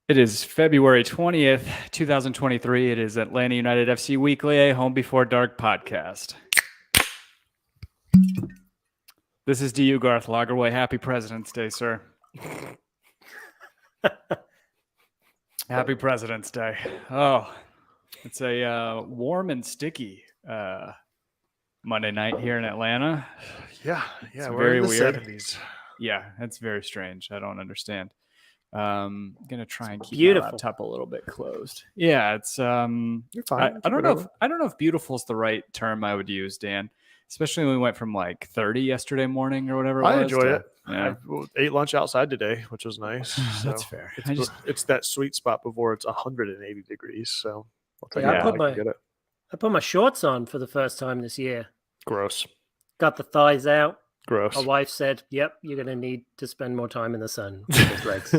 It is February 20th, 2023. It is Atlanta United FC Weekly, a Home Before Dark podcast. This is to you, Garth Lagerway. Happy President's Day, sir. Happy President's Day. Oh, it's a warm and sticky Monday night here in Atlanta. Yeah, It's we're very in the weird. 70s. Yeah, it's very strange. I don't understand. Gonna try and keep beautiful. my laptop a little bit closed. Yeah, it's You're fine. I don't know if beautiful is the right term I would use, Dan. Especially when we went from like 30 yesterday morning or whatever. I enjoyed it. Yeah. I ate lunch outside today, which was nice. That's So fair. It's that sweet spot before it's 180 degrees. So I'll take Yeah, it. I put I my- can get it. I put my shorts on for the first time this year. Gross. Got the thighs out. Gross. My wife said, "Yep, you're going to need to spend more time in the sun with those legs."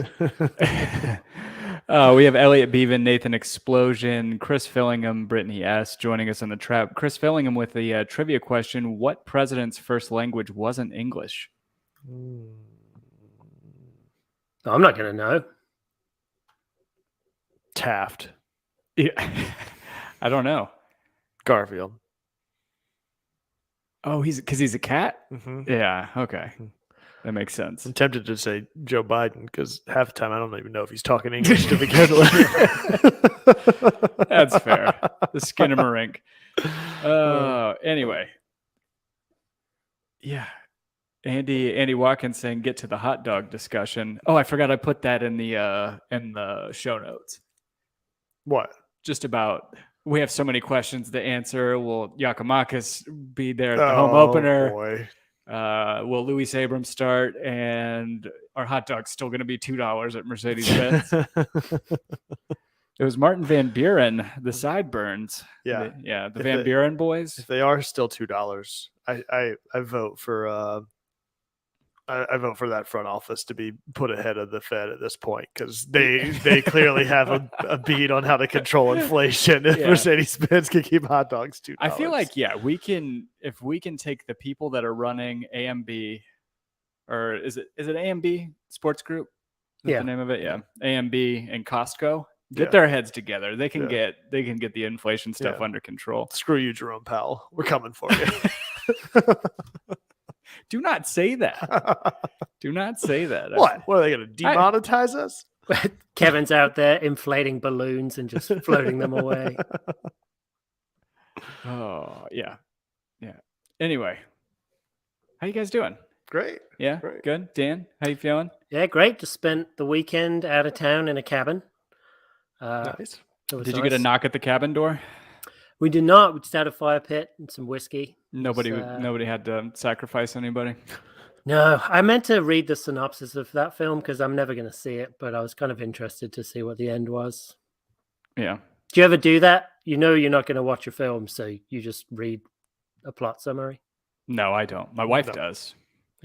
We have Elliot Beaven, Nathan Explosion, Chris Fillingham, Brittany S. joining us on the trap. Chris Fillingham with the trivia question: what president's first language wasn't English? I'm not going to know. Taft. Yeah. I don't know. Garfield. Oh, because he's a cat? Mm-hmm. Yeah, okay. That makes sense. I'm tempted to say Joe Biden because half the time I don't even know if he's talking English to begin with. That's fair. The Skinamarink. Anyway. Yeah. Andy Watkins saying get to the hot dog discussion. Oh, I forgot I put that in the show notes. What? Just about we have so many questions to answer. Will Giakoumakis be there at the home opener? Boy. Will Luis Abram start? And are hot dogs still going to be $2 at Mercedes-Benz? It was Martin Van Buren, the sideburns. Yeah. The Van Buren boys. If they are still $2, I vote for I vote for that front office to be put ahead of the Fed at this point because they clearly have a beat on how to control inflation. If Mercedes-Benz can keep hot dogs $2. I feel like we can if we can take the people that are running AMB, or is it AMB Sports Group? Is that the name of it? Yeah, AMB and Costco. Get their heads together. They can get the inflation stuff under control. Screw you, Jerome Powell. We're coming for you. Do not say that. Do not say that. What? What are they going to demonetize us? Kevin's out there inflating balloons and just floating them away. Oh, yeah. Yeah. Anyway, how you guys doing? Great. Yeah, Great. Good. Dan, how you feeling? Yeah, great. Just spent the weekend out of town in a cabin. Nice. Did you get a knock at the cabin door? We did not. We just had a fire pit and some whiskey. Nobody had to sacrifice anybody. No, I meant to read the synopsis of that film because I'm never going to see it, but I was kind of interested to see what the end was. Yeah. Do you ever do that? You know you're not going to watch a film, so you just read a plot summary? No, I don't. My wife does.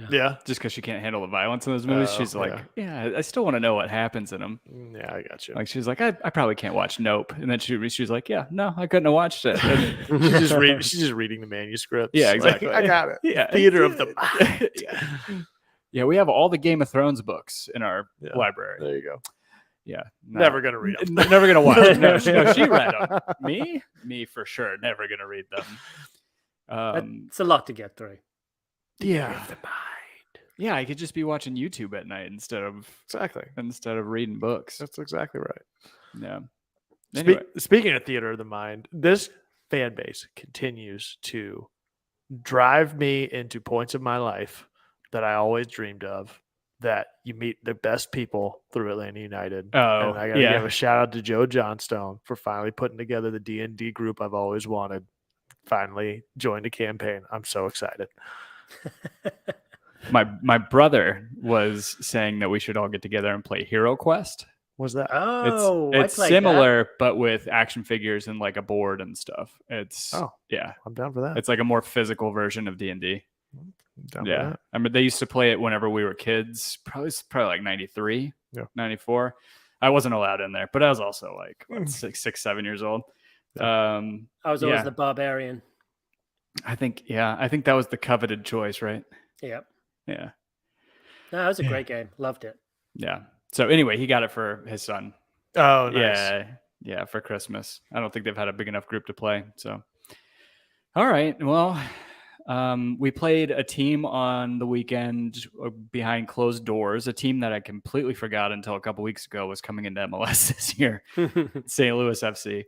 Yeah. Just because she can't handle the violence in those movies. She's like, I still want to know what happens in them. Yeah, I got you. Like, she's like, I probably can't watch Nope. And then she's like, yeah, no, I couldn't have watched it. She's just reading the manuscripts. Yeah, exactly. Like, I got it. Yeah. Theater of the mind. Yeah, we have all the Game of Thrones books in our library. There you go. Yeah. Never going to read them. Never going to watch it. No, she read them. Me for sure. Never going to read them. It's a lot to get through. Yeah. Yeah, I could just be watching YouTube at night instead of reading books. That's exactly right. Yeah. Anyway. Speaking of theater of the mind, this fan base continues to drive me into points of my life that I always dreamed of. That you meet the best people through Atlanta United. Oh, and I got to give a shout out to Joe Johnstone for finally putting together the D&D group I've always wanted. Finally joined a campaign. I'm so excited. My brother was saying that we should all get together and play Hero Quest. What's that? Oh, it's similar, but with action figures and like a board and stuff. It's I'm down for that. It's like a more physical version of D&D. Yeah, I mean, they used to play it whenever we were kids. Probably like 93, 94. I wasn't allowed in there, but I was also like 6, 7 years old. I was always the barbarian. I think that was the coveted choice, right? Yep. Yeah. No, it was a great game. Loved it. Yeah. So anyway, he got it for his son. Oh, nice. Yeah, for Christmas. I don't think they've had a big enough group to play. So, all right. Well, we played a team on the weekend behind closed doors, a team that I completely forgot until a couple weeks ago was coming into MLS this year, St. Louis FC.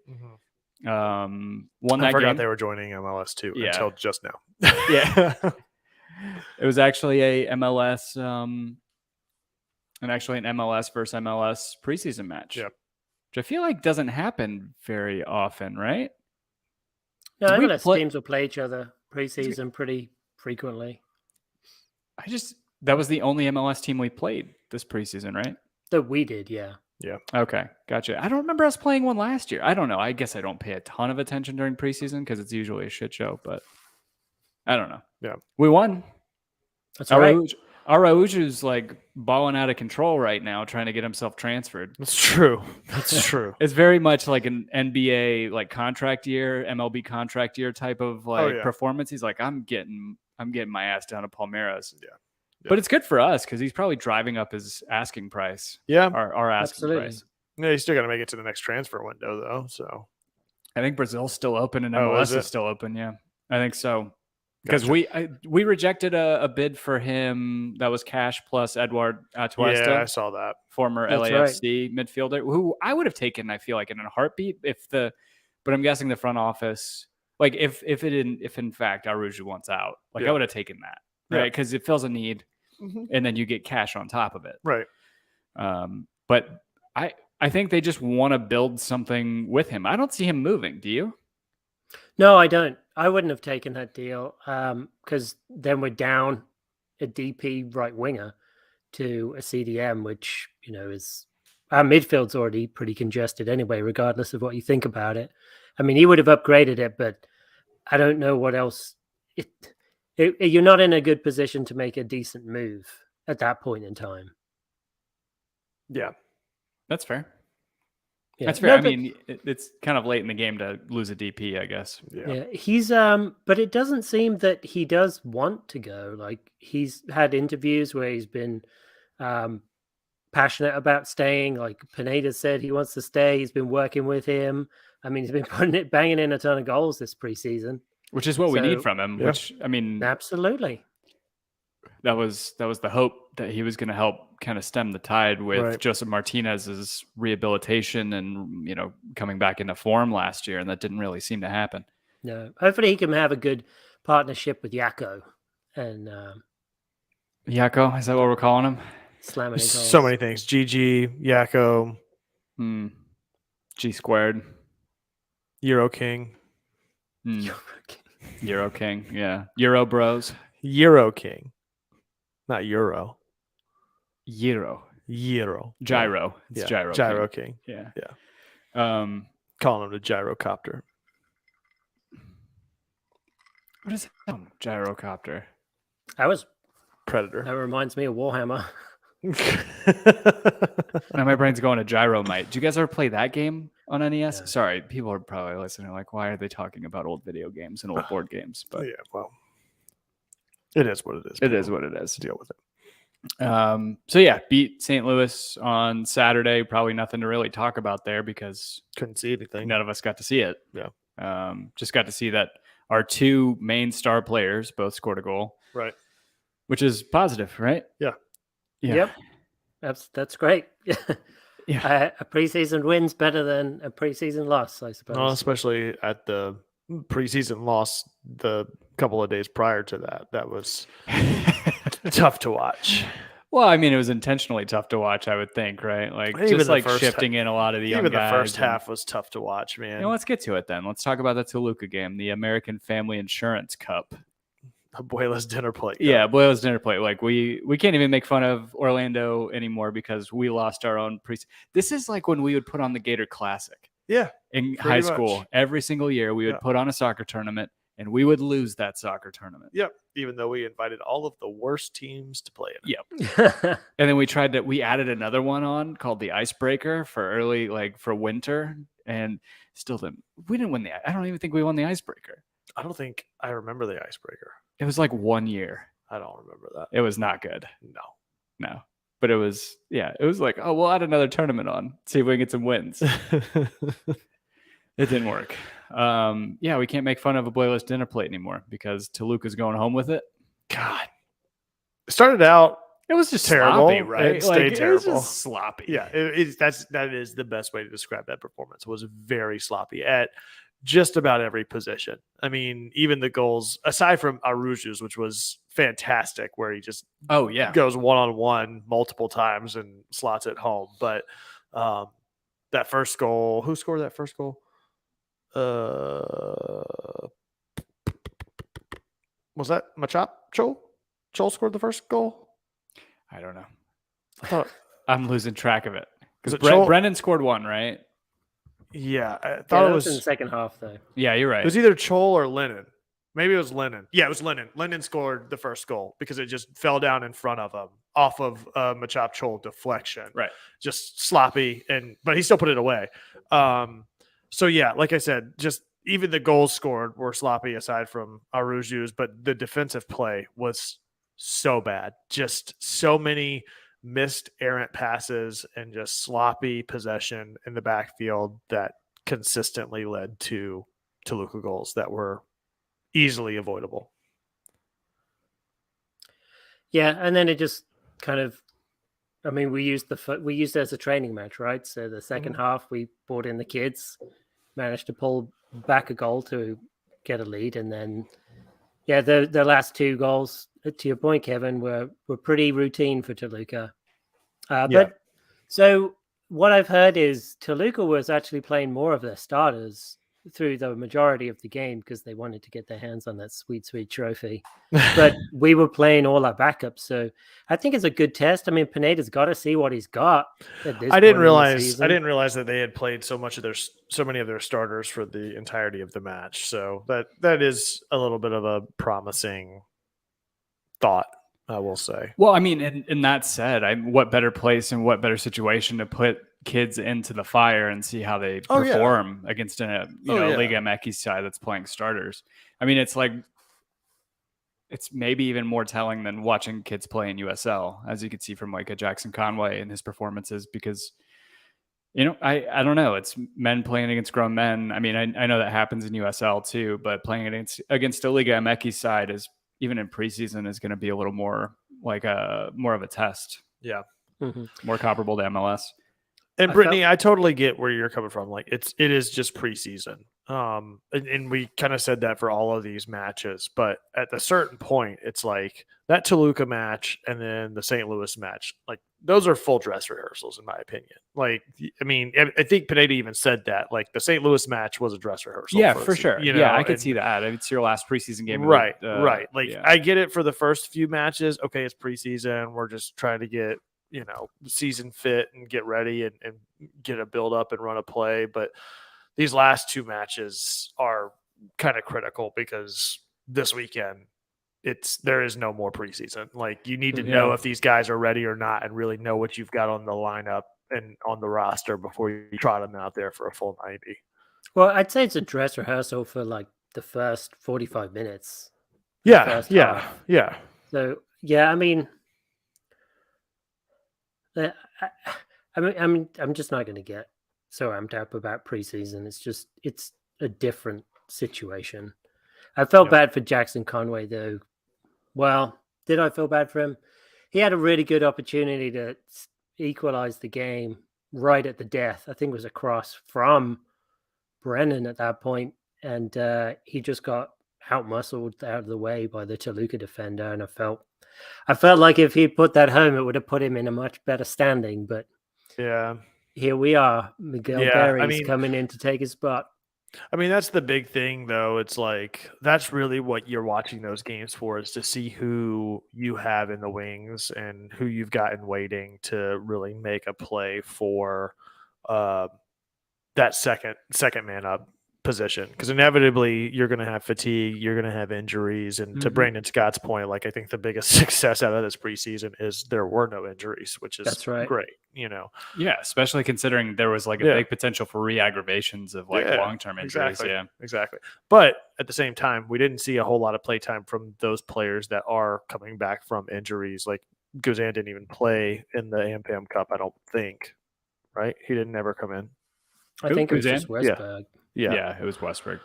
Won that I forgot game. they were joining MLS too Yeah. until just now. Yeah. It was actually a MLS, and actually an MLS versus MLS preseason match. Yep. Which I feel like doesn't happen very often, right? No, MLS teams will play each other preseason pretty frequently. That was the only MLS team we played this preseason, right? That we did, yeah. Yeah. Okay, gotcha. I don't remember us playing one last year. I don't know. I guess I don't pay a ton of attention during preseason because it's usually a shit show, but I don't know. Yeah. We won. That's right. Araujo's like balling out of control right now, trying to get himself transferred. That's true. That's true. It's very much like an NBA like contract year, MLB contract year type of like performance. He's like, I'm getting my ass down to Palmeiras. Yeah. But it's good for us because he's probably driving up his asking price. Yeah. Our asking price. Yeah, you still got to make it to the next transfer window though. So I think Brazil's still open and MLS is still open. Yeah, I think so. Because Gotcha. we rejected a bid for him that was cash plus Edward Atuesta. Yeah, I saw that. Former LAFC midfielder who I would have taken, I feel like, in a heartbeat but I'm guessing the front office, like if in fact Araujo wants out, like I would have taken that, right? Because it fills a need, and then you get cash on top of it, right? But I think they just want to build something with him. I don't see him moving. Do you? No, I don't. I wouldn't have taken that deal because then we're down a DP right winger to a CDM, which, is our midfield's already pretty congested anyway, regardless of what you think about it. I mean, he would have upgraded it, but I don't know what else. You're not in a good position to make a decent move at that point in time. Yeah, that's fair. Yeah. That's fair. I mean, it's kind of late in the game to lose a DP, I guess. Yeah. He's but it doesn't seem that he does want to go. Like he's had interviews where he's been passionate about staying. Like Pineda said, he wants to stay. He's been working with him. I mean, he's been banging in a ton of goals this preseason, which is what we need from him. Which I mean, absolutely. That was the hope that he was going to help kind of stem the tide with Joseph Martinez's rehabilitation and, coming back into form last year. And that didn't really seem to happen. No, hopefully he can have a good partnership with Yako. And Yako, is that what we're calling him? Slamming goals. So many things. GG, Yako. G squared. Euro King. Euro King. Yeah. Euro Bros. Euro King. Not Euro. Gyro. Gyro. It's Gyro. Gyro King. Yeah. Calling him the gyrocopter. What is that? Gyrocopter. That was Predator. That reminds me of Warhammer. Now my brain's going to Gyromite. Do you guys ever play that game on NES? Yeah. Sorry, people are probably listening like, why are they talking about old video games and old board games? But well. It is what it is. It is what it is. Deal with it. So yeah, beat St. Louis on Saturday. Probably nothing to really talk about there because couldn't see anything. None of us got to see it. Yeah. Just got to see that our two main star players both scored a goal. Right. Which is positive, right? Yeah. Yep. That's great. Yeah. A preseason win's better than a preseason loss, I suppose. Well, especially at the preseason loss the couple of days prior to that. That was tough to watch. Well, I mean, it was intentionally tough to watch, I would think, right? Like even just like shifting in a lot of the young guys. Even the first half was tough to watch, man. Let's get to it then. Let's talk about the Toluca game, the American Family Insurance Cup. Abuela's dinner plate. Yeah, Abuela's dinner plate. Like we can't even make fun of Orlando anymore because we lost our own This is like when we would put on the Gator Classic. Yeah. In high school, every single year we would put on a soccer tournament and we would lose that soccer tournament. Yep. Even though we invited all of the worst teams to play in it. Yep. And then we added another one on called the Icebreaker for winter, and we didn't win I don't even think we won the Icebreaker. I don't think I remember the Icebreaker. It was like 1 year. I don't remember that. It was not good. No. But But it was like, oh, we'll add another tournament on, see if we can get some wins. It didn't work. We can't make fun of a Blayless dinner plate anymore because Toluca's going home with it. God, it started out. It was just terrible, sloppy, right? It stayed It terrible. was just sloppy. Yeah, that is the best way to describe that performance. It was very sloppy at just about every position. I mean, even the goals, aside from Araujo's, which was fantastic, where he just goes one-on-one multiple times and slots it home. But that first goal, who scored that first goal? Was that Machop? Chol scored the first goal? I don't know. I thought I'm losing track of it. Because Chol? Brennan scored one, right? Yeah, I thought it was in the second half, though. Yeah, you're right. It was either Chol or Lennon. Maybe it was Lennon. Yeah, it was Lennon. Lennon scored the first goal because it just fell down in front of him off of Machop Chol deflection. Right. Just sloppy, but he still put it away. So yeah, like I said, just even the goals scored were sloppy aside from Araujo's, but the defensive play was so bad. Just so many missed errant passes and just sloppy possession in the backfield that consistently led to Toluca goals that were easily avoidable. Yeah, and then it just kind of, I mean, we used it as a training match, right? So the second half, we brought in the kids, managed to pull back a goal to get a lead, and then the last two goals, to your point, Kevin, were pretty routine for Toluca. But so what I've heard is Toluca was actually playing more of their starters through the majority of the game because they wanted to get their hands on that sweet trophy. But we were playing all our backups, so I think it's a good test. I mean, Pineda's got to see what he's got. I didn't realize that they had played so many of their starters for the entirety of the match. So that is a little bit of a promising thought, I will say. Well, I mean, and that said, what better place and what better situation to put kids into the fire and see how they perform against Liga MX side that's playing starters. I mean, it's like, it's maybe even more telling than watching kids play in USL, as you can see from like a Jackson Conway and his performances, because, I don't know. It's men playing against grown men. I mean, I know that happens in USL too, but playing against a Liga MX side is, even in preseason, is going to be a little more like more of a test. Yeah. More comparable to MLS. And Brittany, I totally get where you're coming from. Like it is just preseason. And we kind of said that for all of these matches, but at a certain point, it's like that Toluca match and then the St. Louis match, like those are full dress rehearsals, in my opinion. Like, I mean, I think Pineda even said that, like the St. Louis match was a dress rehearsal. Yeah, for sure. I could see that. It's your last preseason game. Right. Like I get it for the first few matches. Okay, it's preseason. We're just trying to get, season fit and get ready and get a build up and run a play. But these last two matches are kind of critical because this weekend there is no more preseason. Like you need to know if these guys are ready or not and really know what you've got on the lineup and on the roster before you trot them out there for a full 90. Well, I'd say it's a dress rehearsal for like the first 45 minutes. Yeah. So, I mean, I'm just not going to get so amped up about preseason. It's a different situation. I felt bad for Jackson Conway, though. Well, did I feel bad for him? He had a really good opportunity to equalize the game right at the death. I think it was a cross from Brennan at that point, and he just got out-muscled out of the way by the Toluca defender, and I felt like if he put that home, it would have put him in a much better standing. But here we are. Miguel Berry's coming in to take his spot. I mean, that's the big thing, though. It's like that's really what you're watching those games for, is to see who you have in the wings and who you've got in waiting to really make a play for that second man up position, because inevitably you're going to have fatigue, you're going to have injuries, and to Brandon Scott's point, like I think the biggest success out of this preseason is there were no injuries, which is great. Yeah, especially considering there was like a big potential for re-aggravations of like long-term injuries. Exactly. But at the same time, we didn't see a whole lot of play time from those players that are coming back from injuries. Like Guzan didn't even play in the AmPam Cup, I don't think. Right? He didn't ever come in. I think it was just Guzan? Westberg. Yeah, it was Westberg.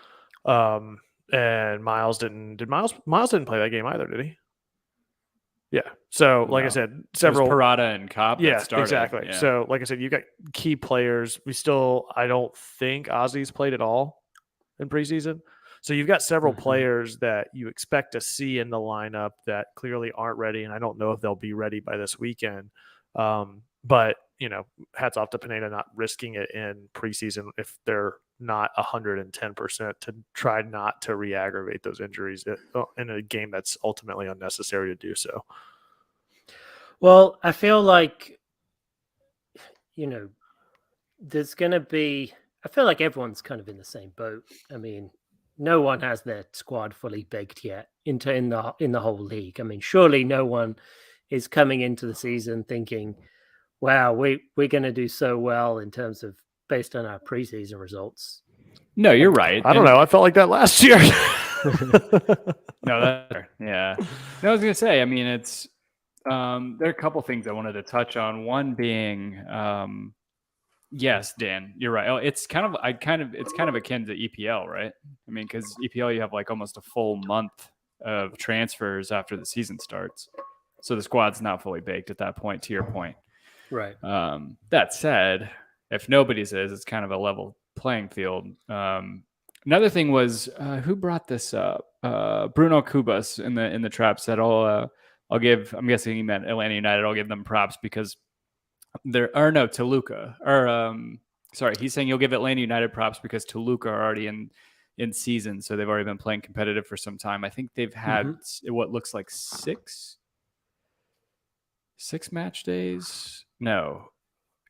And Miles didn't. Did Miles didn't play that game either? Did he? Yeah. So, like I No. said, It was several. Parada and Cobb. Yeah, that started. exactly. Yeah. So, like I said, you got key players. I don't think Ozzy's played at all in preseason. So you've got several players that you expect to see in the lineup that clearly aren't ready, and I don't know if they'll be ready by this weekend. But hats off to Pineda not risking it in preseason if they're not 110% to try not to re-aggravate those injuries in a game that's ultimately unnecessary to do so. Well, I feel like, there's going to be, I feel like everyone's kind of in the same boat. I mean, no one has their squad fully baked yet in the whole league. I mean, surely no one is coming into the season thinking, wow, we're going to do so well in terms of based on our preseason results. No, you're right. I don't know. I felt like that last year. No, yeah. No, I was gonna say. I mean, it's there are a couple things I wanted to touch on. One being, yes, Dan, you're right. It's kind of akin to EPL, right? I mean, because EPL you have like almost a full month of transfers after the season starts, so the squad's not fully baked at that point. To your point. Right. That said, if nobody's it's kind of a level playing field. Another thing was who brought this up? Bruno Kubas in the trap said, I'll give. I'm guessing he meant Atlanta United. I'll give them props because Toluca. Sorry, he's saying you'll give Atlanta United props because Toluca are already in season, so they've already been playing competitive for some time. I think they've had what looks like six match days. No.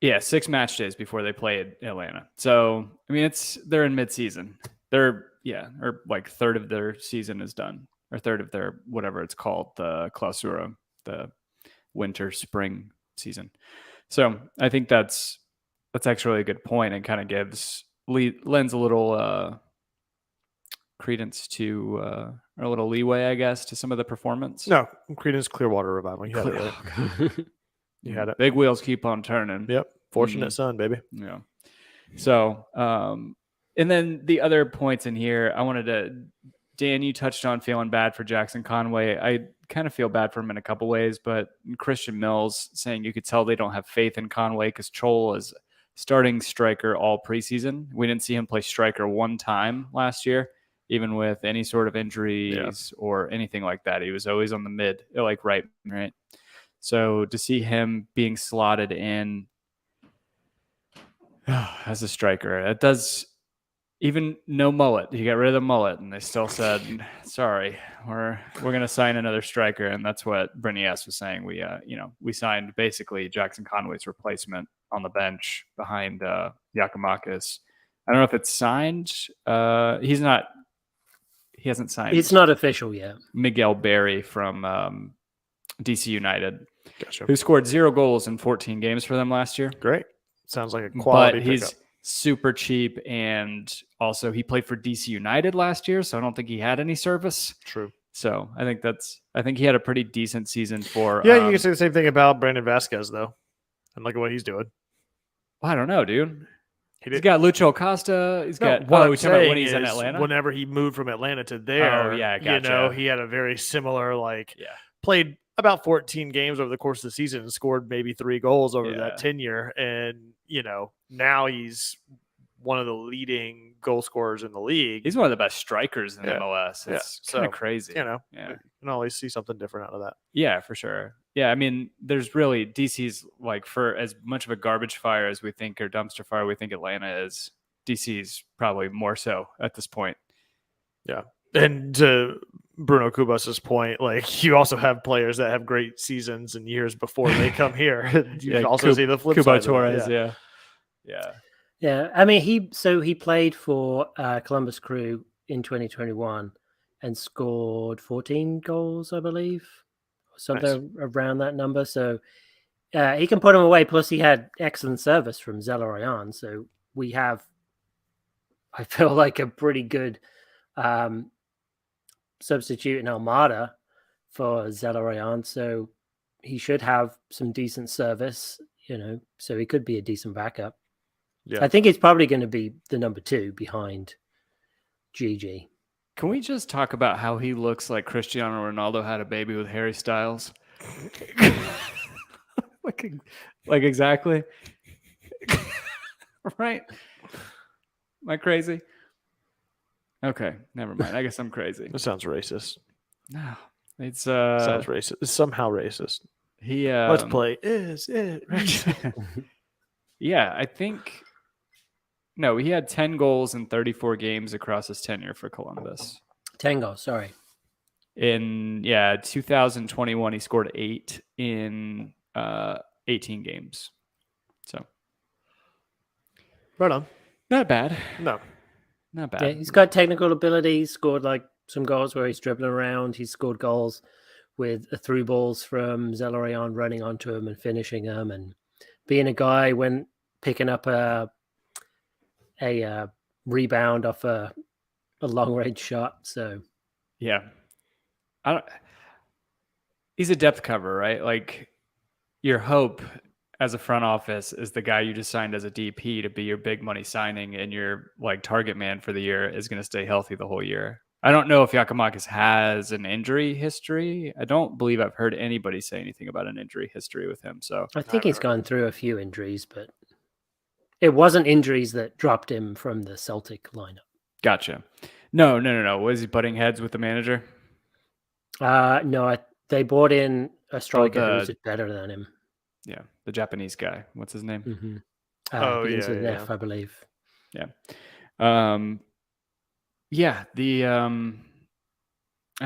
Yeah, 6 match days before they played Atlanta. So, I mean, they're in mid-season. Or like third of their season is done. Or third of their, whatever it's called, the clausura, the winter, spring season. So, I think that's actually a good point and kind of lends a little credence to, or a little leeway, I guess, to some of the performance. No, Credence Clearwater Revival. You had it right. You had it. Big wheels keep on turning. Yep. Fortunate son, baby. Yeah. So, and then the other points in here, Dan, you touched on feeling bad for Jackson Conway. I kind of feel bad for him in a couple ways, but Christian Mills saying you could tell they don't have faith in Conway because Chol is starting striker all preseason. We didn't see him play striker one time last year, even with any sort of injuries or anything like that. He was always on the mid, like right. So to see him being slotted in as a striker, it does. Even no mullet, he got rid of the mullet, and they still said, "Sorry, we're going to sign another striker." And that's what Brittany S was saying. We signed basically Jackson Conway's replacement on the bench behind Giakoumakis. I don't know if it's signed. He hasn't signed. It's not official yet. Miguel Berry from DC United, Gotcha. who scored 0 goals in 14 games for them last year. Great. Sounds like a quality But he's pickup. super cheap, and also he played for DC United last year, so I don't think he had any service. True. So I think he had a pretty decent season for. Yeah, you can say the same thing about Brandon Vasquez though, and look at what he's doing. I don't know, dude. He's got Lucho Acosta. He's got. What we I'm talking about when saying he's in is Atlanta. whenever he moved from Atlanta to there, Oh, yeah, gotcha. he had a very similar played about 14 games over the course of the season and scored maybe 3 goals over that tenure, and now he's one of the leading goal scorers in the league. He's one of the best strikers in MLS. It's kind of crazy. You can always see something different out of that. Yeah, for sure. Yeah, I mean, there's really DC's like for as much of a garbage fire as we think or dumpster fire we think Atlanta is. DC's probably more so at this point. Yeah, and to Bruno Kubas's point, like you also have players that have great seasons and years before they come here. You also see the flip Kubo side. Torres, Yeah. Yeah, I mean, he played for Columbus Crew in 2021 and scored 14 goals, I believe, or something around that number. So he can put him away. Plus, he had excellent service from Zelarayan. So we have, I feel like, a pretty good substitute in Almada for Zelarayan. So he should have some decent service, so he could be a decent backup. Yeah. I think he's probably going to be the number 2 behind Gigi. Can we just talk about how he looks like Cristiano Ronaldo had a baby with Harry Styles? like exactly. Right? Am I crazy? Okay, never mind. I guess I'm crazy. That sounds racist. No, it's Sounds racist. It's somehow racist. he. Let's play. Is it racist? Yeah, I think. No, he had 10 goals in 34 games across his tenure for Columbus. 10 goals, sorry. In 2021, he scored 8 in 18 games. So Right on. not bad. No. Not bad. Yeah, he's got technical ability. He's scored like some goals where he's dribbling around. He's scored goals with through balls from Zelarayan running onto him and finishing them, and being a guy when picking up a rebound off a long range shot. So Yeah. He's a depth cover, right? Like your hope as a front office is the guy you just signed as a DP to be your big money signing, and your like target man for the year is going to stay healthy the whole year. I don't know if Giakoumakis has an injury history. I don't believe I've heard anybody say anything about an injury history with him. So I think he's gone through a few injuries, but it wasn't injuries that dropped him from the Celtic lineup. Gotcha. No. Was he butting heads with the manager? No, they brought in a striker who's the- better than him. Yeah, the Japanese guy. What's his name? Mm-hmm. Oh, Begins with an yeah. F, I believe. Yeah. I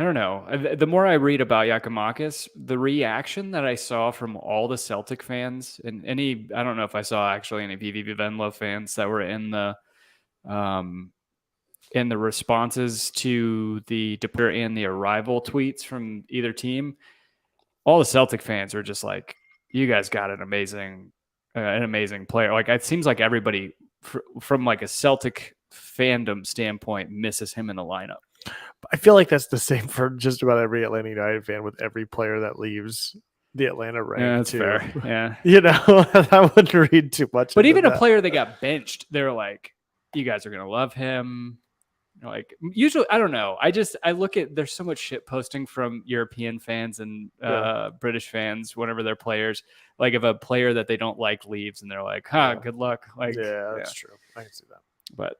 don't know. The more I read about Giakoumakis, the reaction that I saw from all the Celtic fans and I don't know if I saw actually any VV Venlo fans that were in the responses to the departure and the arrival tweets from either team. All the Celtic fans were just like, you guys got an amazing player. Like it seems like everybody from like a Celtic fandom standpoint misses him in the lineup. I feel like that's the same for just about every Atlanta United fan with every player that leaves the Atlanta rank. Yeah, that's too. fair. Yeah. I wouldn't read too much. But into even a that. player that got benched, they're like, you guys are going to love him. Like usually, I don't know. I look at, there's so much shit posting from European fans and British fans whenever their players, like if a player that they don't like leaves and they're like, good luck. Like, yeah, that's true. I can see that. But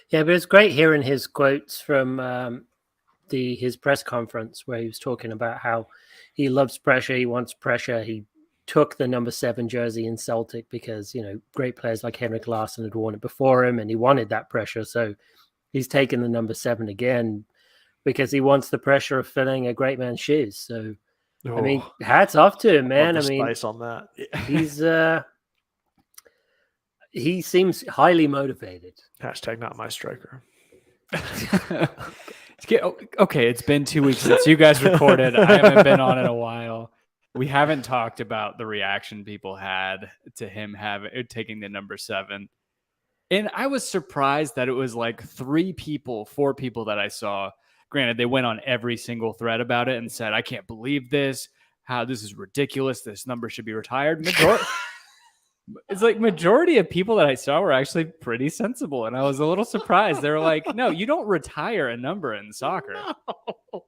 yeah, but it's great hearing his quotes from his press conference where he was talking about how he loves pressure. He wants pressure. He took the number 7 jersey in Celtic because, great players like Henrik Larsson had worn it before him and he wanted that pressure. So he's taken the number 7 again because he wants the pressure of filling a great man's shoes. So, I mean, hats off to him, man. I mean, spice on that. he's he seems highly motivated. Hashtag not my striker. Okay, it's been 2 weeks since you guys recorded. I haven't been on in a while. We haven't talked about the reaction people had to him taking the number 7. And I was surprised that it was like 4 people that I saw. Granted, they went on every single thread about it and said, I can't believe this. How this is ridiculous. This number should be retired. It's like majority of people that I saw were actually pretty sensible. And I was a little surprised. They were like, no, you don't retire a number in soccer. No.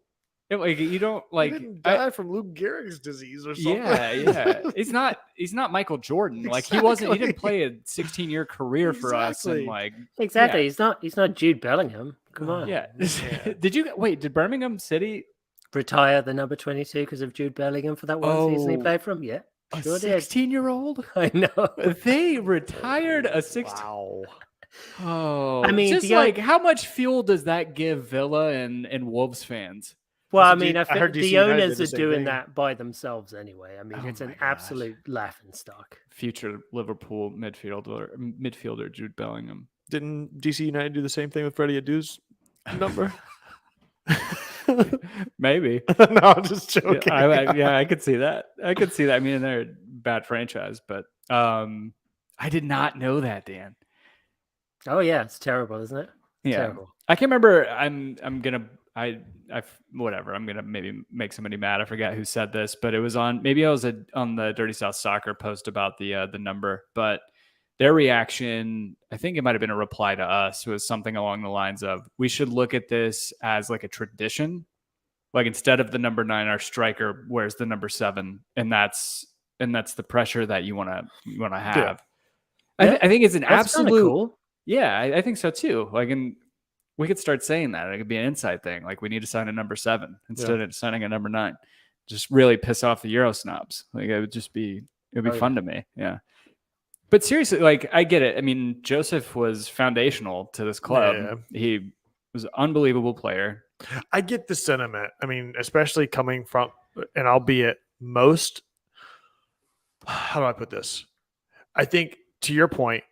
Like you don't like he didn't die from Lou Gehrig's disease or something. Yeah. He's not Michael Jordan. Like he didn't play a 16-year career for us. And like exactly. Yeah. He's not Jude Bellingham. Come on. Yeah. Did Birmingham City retire the number 22 because of Jude Bellingham for that one season he played from? Yeah. A 16-year-old? I know. They retired a 16. Wow. Oh, I mean, just like how much fuel does that give Villa and Wolves fans? Well, I mean, I heard the owners are doing that by themselves anyway. I mean, it's an absolute laughing stock. Future Liverpool midfielder Jude Bellingham. Didn't DC United do the same thing with Freddie Adu's number? Maybe. No, I'm just joking. I could see that. I mean, they're a bad franchise, but I did not know that, Dan. Oh yeah, it's terrible, isn't it? Yeah. Terrible. I can't remember. whatever. I'm gonna maybe make somebody mad. I forget who said this, but it was on the Dirty South Soccer post about the number. But their reaction, I think it might have been a reply to us, was something along the lines of, "We should look at this as like a tradition. Like instead of the number 9, our striker wears the number 7, and that's the pressure that you want to have." Yeah. I think it's an That's absolute cool. Yeah, I think so too. Like, and we could start saying that. It could be an inside thing. Like, we need to sign a number 7 instead of signing a number 9. Just really piss off the Euro snobs. Like, it would be fun to me. Yeah. But seriously, like, I get it. I mean, Joseph was foundational to this club. Yeah. He was an unbelievable player. I get the sentiment. I mean, especially coming from, and albeit most, how do I put this? I think, to your point,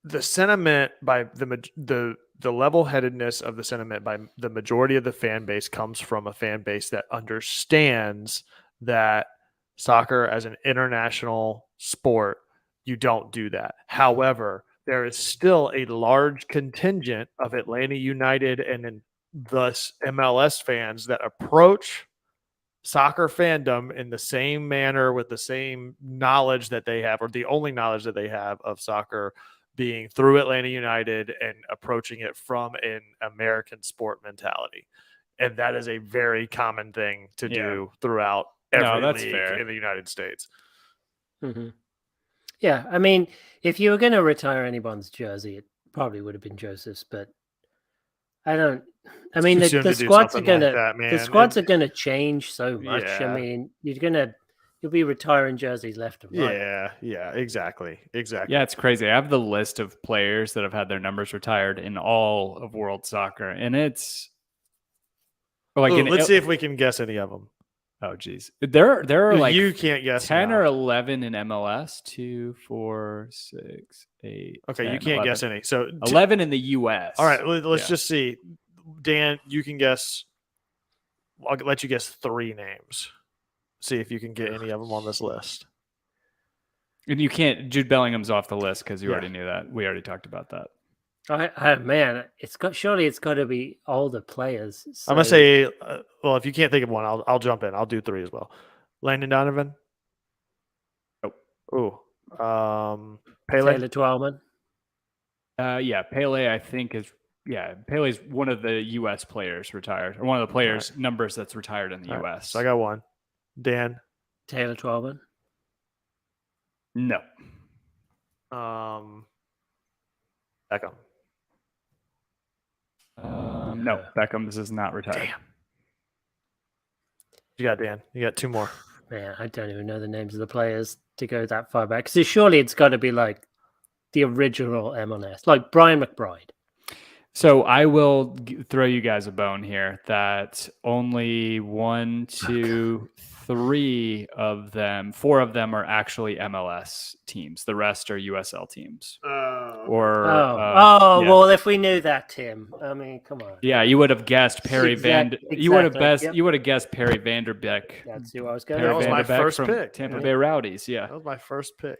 the sentiment by the level-headedness of the sentiment by the majority of the fan base comes from a fan base that understands that soccer as an international sport, you don't do that. However, there is still a large contingent of Atlanta United and thus MLS fans that approach soccer fandom in the same manner with the same knowledge that they have, or the only knowledge that they have of soccer being through Atlanta United and approaching it from an American sport mentality. And that is a very common thing to do throughout every league in the United States. Mm-hmm. Yeah, I mean, if you were going to retire anyone's jersey, it probably would have been Joseph's, but I mean, the squads are going to change so much. Yeah. I mean, you'll be retiring jerseys left and right. Yeah, exactly. Yeah, it's crazy. I have the list of players that have had their numbers retired in all of world soccer, and it's like, let's see if we can guess any of them. Oh, geez. There are like, you can't guess 10 now. or 11 in MLS. 2, 4, 6, 8. Okay, 10, you can't 11. guess any. So 11 in the US. All right, let's just see. Dan, you can guess. I'll let you guess 3 names. See if you can get any of them on this list. And you can't. Jude Bellingham's off the list because you already knew that. We already talked about that. Man, surely it's got to be older players. So. I'm gonna say, well, if you can't think of one, I'll jump in. I'll do 3 as well. Landon Donovan. Oh, Pele. Taylor Twellman. Yeah, Pele. I think is Pele's one of the U.S. players retired, or one of the players' numbers that's retired in the U.S. So I got one. Dan. Taylor Twellman. No. Beckham. No, Beckham is not retired. Damn. You got Dan. You got 2 more. Man, I don't even know the names of the players to go that far back. So surely it's got to be like the original MLS, like Brian McBride. So I will throw you guys a bone here that only 1, 2, 3 of them, 4 of them are actually MLS teams. The rest are USL teams. Well, if we knew that, Tim, I mean, come on. Yeah, you would have guessed Perry You would have guessed Perry Vanderbeek. That's who I was going. That was my first pick. Tampa Bay Rowdies. Yeah, that was my first pick.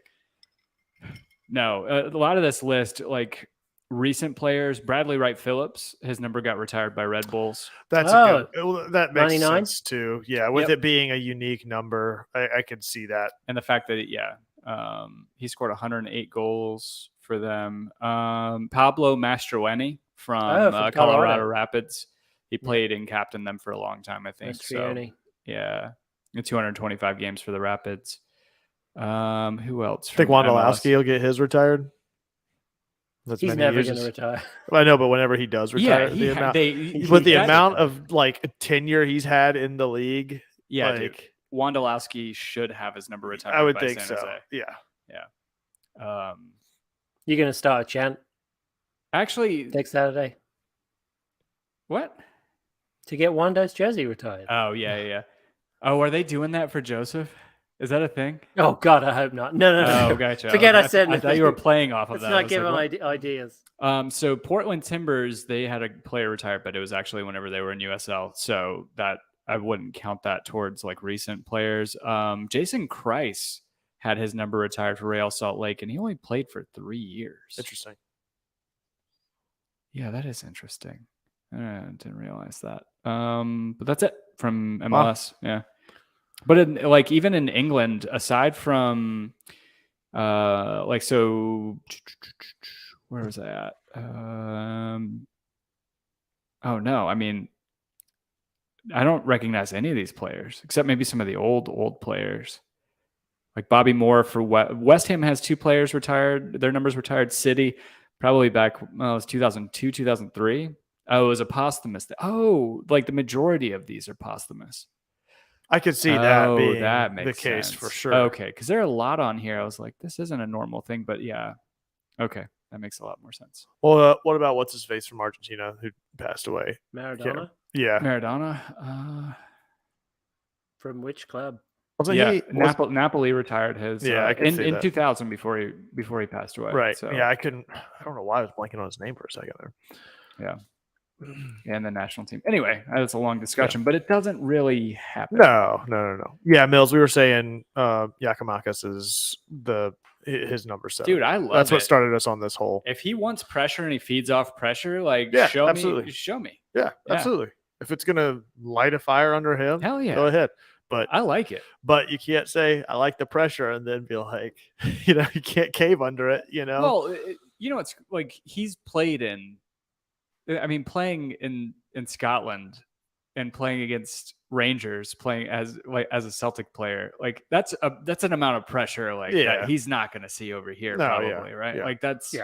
No, a lot of this list, like recent players, Bradley Wright Phillips, his number got retired by Red Bulls. That's that makes 99? Sense too. Yeah, with it being a unique number, I could see that. And the fact that he scored 108 goals for them. Pablo Mastroeni from Colorado Rapids. He played and captained them for a long time, I think. Mastroeni. So, yeah, 225 games for the Rapids. Who else? I think Wondolowski will get his retired. He's never going to retire. I know, but whenever he does retire, the amount of like tenure he's had in the league, Wondolowski should have his number retired. I would think so. Yeah. You're going to start a chant? Actually, next Saturday. What? To get Wando's jersey retired. Oh yeah. Oh, are they doing that for Joseph? Is that a thing? Oh God, I hope not. No. Oh, gotcha. Forget I said. I thought you were playing off of that. Let's not give them ideas. So Portland Timbers, they had a player retired, but it was actually whenever they were in USL. So that I wouldn't count that towards like recent players. Jason Kreis had his number retired for Real Salt Lake, and he only played for 3 years. Interesting. Yeah, that is interesting. I didn't realize that. But that's it from MLS. Wow. Yeah. But even in England, aside from where was I at? Oh no, I mean, I don't recognize any of these players except maybe some of the old players. Like Bobby Moore for West Ham has 2 players retired. Their numbers retired. City probably back, it was 2002, 2003. Oh, it was a posthumous. Oh, like the majority of these are posthumous. I could see that being that makes the case sense. for sure. Okay, because there are a lot on here. I was like, this isn't a normal thing, but yeah. Okay, that makes a lot more sense. Well, what about what's his face from Argentina who passed away? Maradona? Yeah. Maradona? From which club? Napoli retired his in 2000 before he passed away. Right. So. Yeah, I don't know why I was blanking on his name for a second there. Yeah. And the national team. Anyway, that's a long discussion, but it doesn't really happen. No. Yeah, Mills, we were saying Giakoumakis is his number 7. Dude, I love That's it. what started us on this whole. If he wants pressure and he feeds off pressure, show me. Yeah, absolutely. If it's gonna light a fire under him, hell yeah, go ahead. But I like it. But you can't say I like the pressure and then be like, you can't cave under it. Well, it's like he's played playing in Scotland and playing against Rangers, playing as a Celtic player, like that's an amount of pressure that he's not going to see over here, probably, right? Yeah. Like that's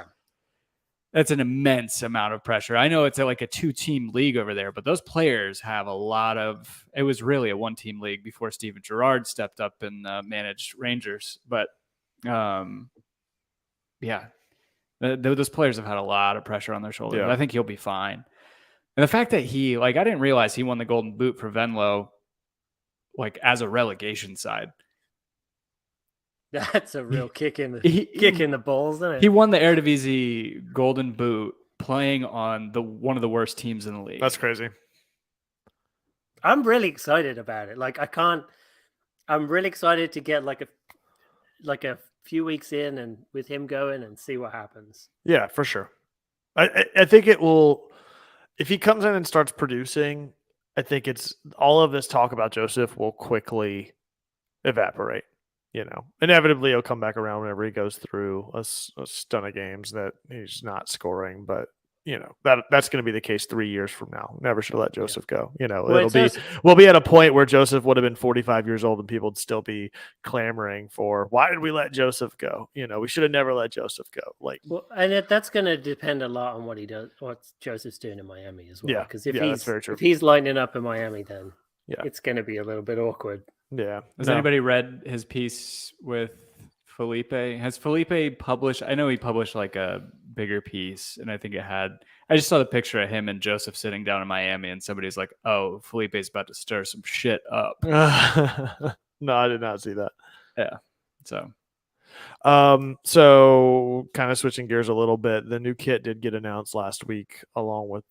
an immense amount of pressure. I know it's like a 2-team league over there, but those players have a lot of. It was really a 1-team league before Steven Gerrard stepped up and managed Rangers, but those players have had a lot of pressure on their shoulders. I think he'll be fine. And the fact that I didn't realize he won the Golden Boot for Venlo, as a relegation side. That's a real kick in the balls, isn't it? He won the Eredivisie Golden Boot playing on one of the worst teams in the league. That's crazy. I'm really excited about it. I'm really excited to get a few weeks in and with him going and see what happens. Yeah, for sure. I think it will. If he comes in and starts producing, I think it's all of this talk about Joseph will quickly evaporate. Inevitably he'll come back around whenever he goes through a stun of games that he's not scoring, but that's going to be the case 3 years from now. Never should have let Joseph go. We'll be at a point where Joseph would have been 45 years old and people would still be clamoring for, why did we let Joseph go? We should have never let Joseph go. And that's going to depend a lot on what he does, what Joseph's doing in Miami as well. Yeah. Because that's very true. If he's lighting up in Miami, then it's going to be a little bit awkward. Yeah. Has anybody read his piece with Felipe? Has Felipe published? I know he published a bigger piece, and I think I just saw the picture of him and Joseph sitting down in Miami, and somebody's like, "Oh, Felipe's about to stir some shit up." No, I did not see that. Yeah. So kind of switching gears a little bit, the new kit did get announced last week, along with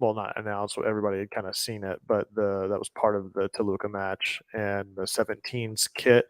not announced, everybody had kind of seen it, but that was part of the Toluca match and the 17s kit,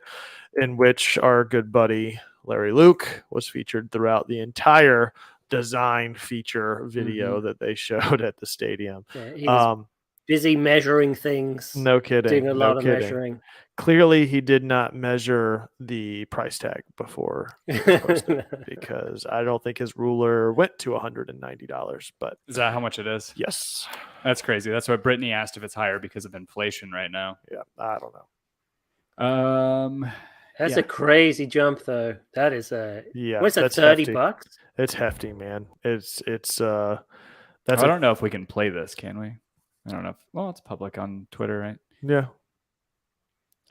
in which our good buddy Larry Luke was featured throughout the entire design feature video that they showed at the stadium. Yeah, he was busy measuring things. No kidding. Doing a lot of measuring. Clearly, he did not measure the price tag before he posted because I don't think his ruler went to $190. But is that how much it is? Yes. That's crazy. That's what Brittany asked if it's higher because of inflation right now. Yeah, I don't know. That's a crazy jump, though. That is what's that? $30? It's hefty, man. It's I don't know if we can play this, can we? I don't know. It's public on Twitter, right? Yeah.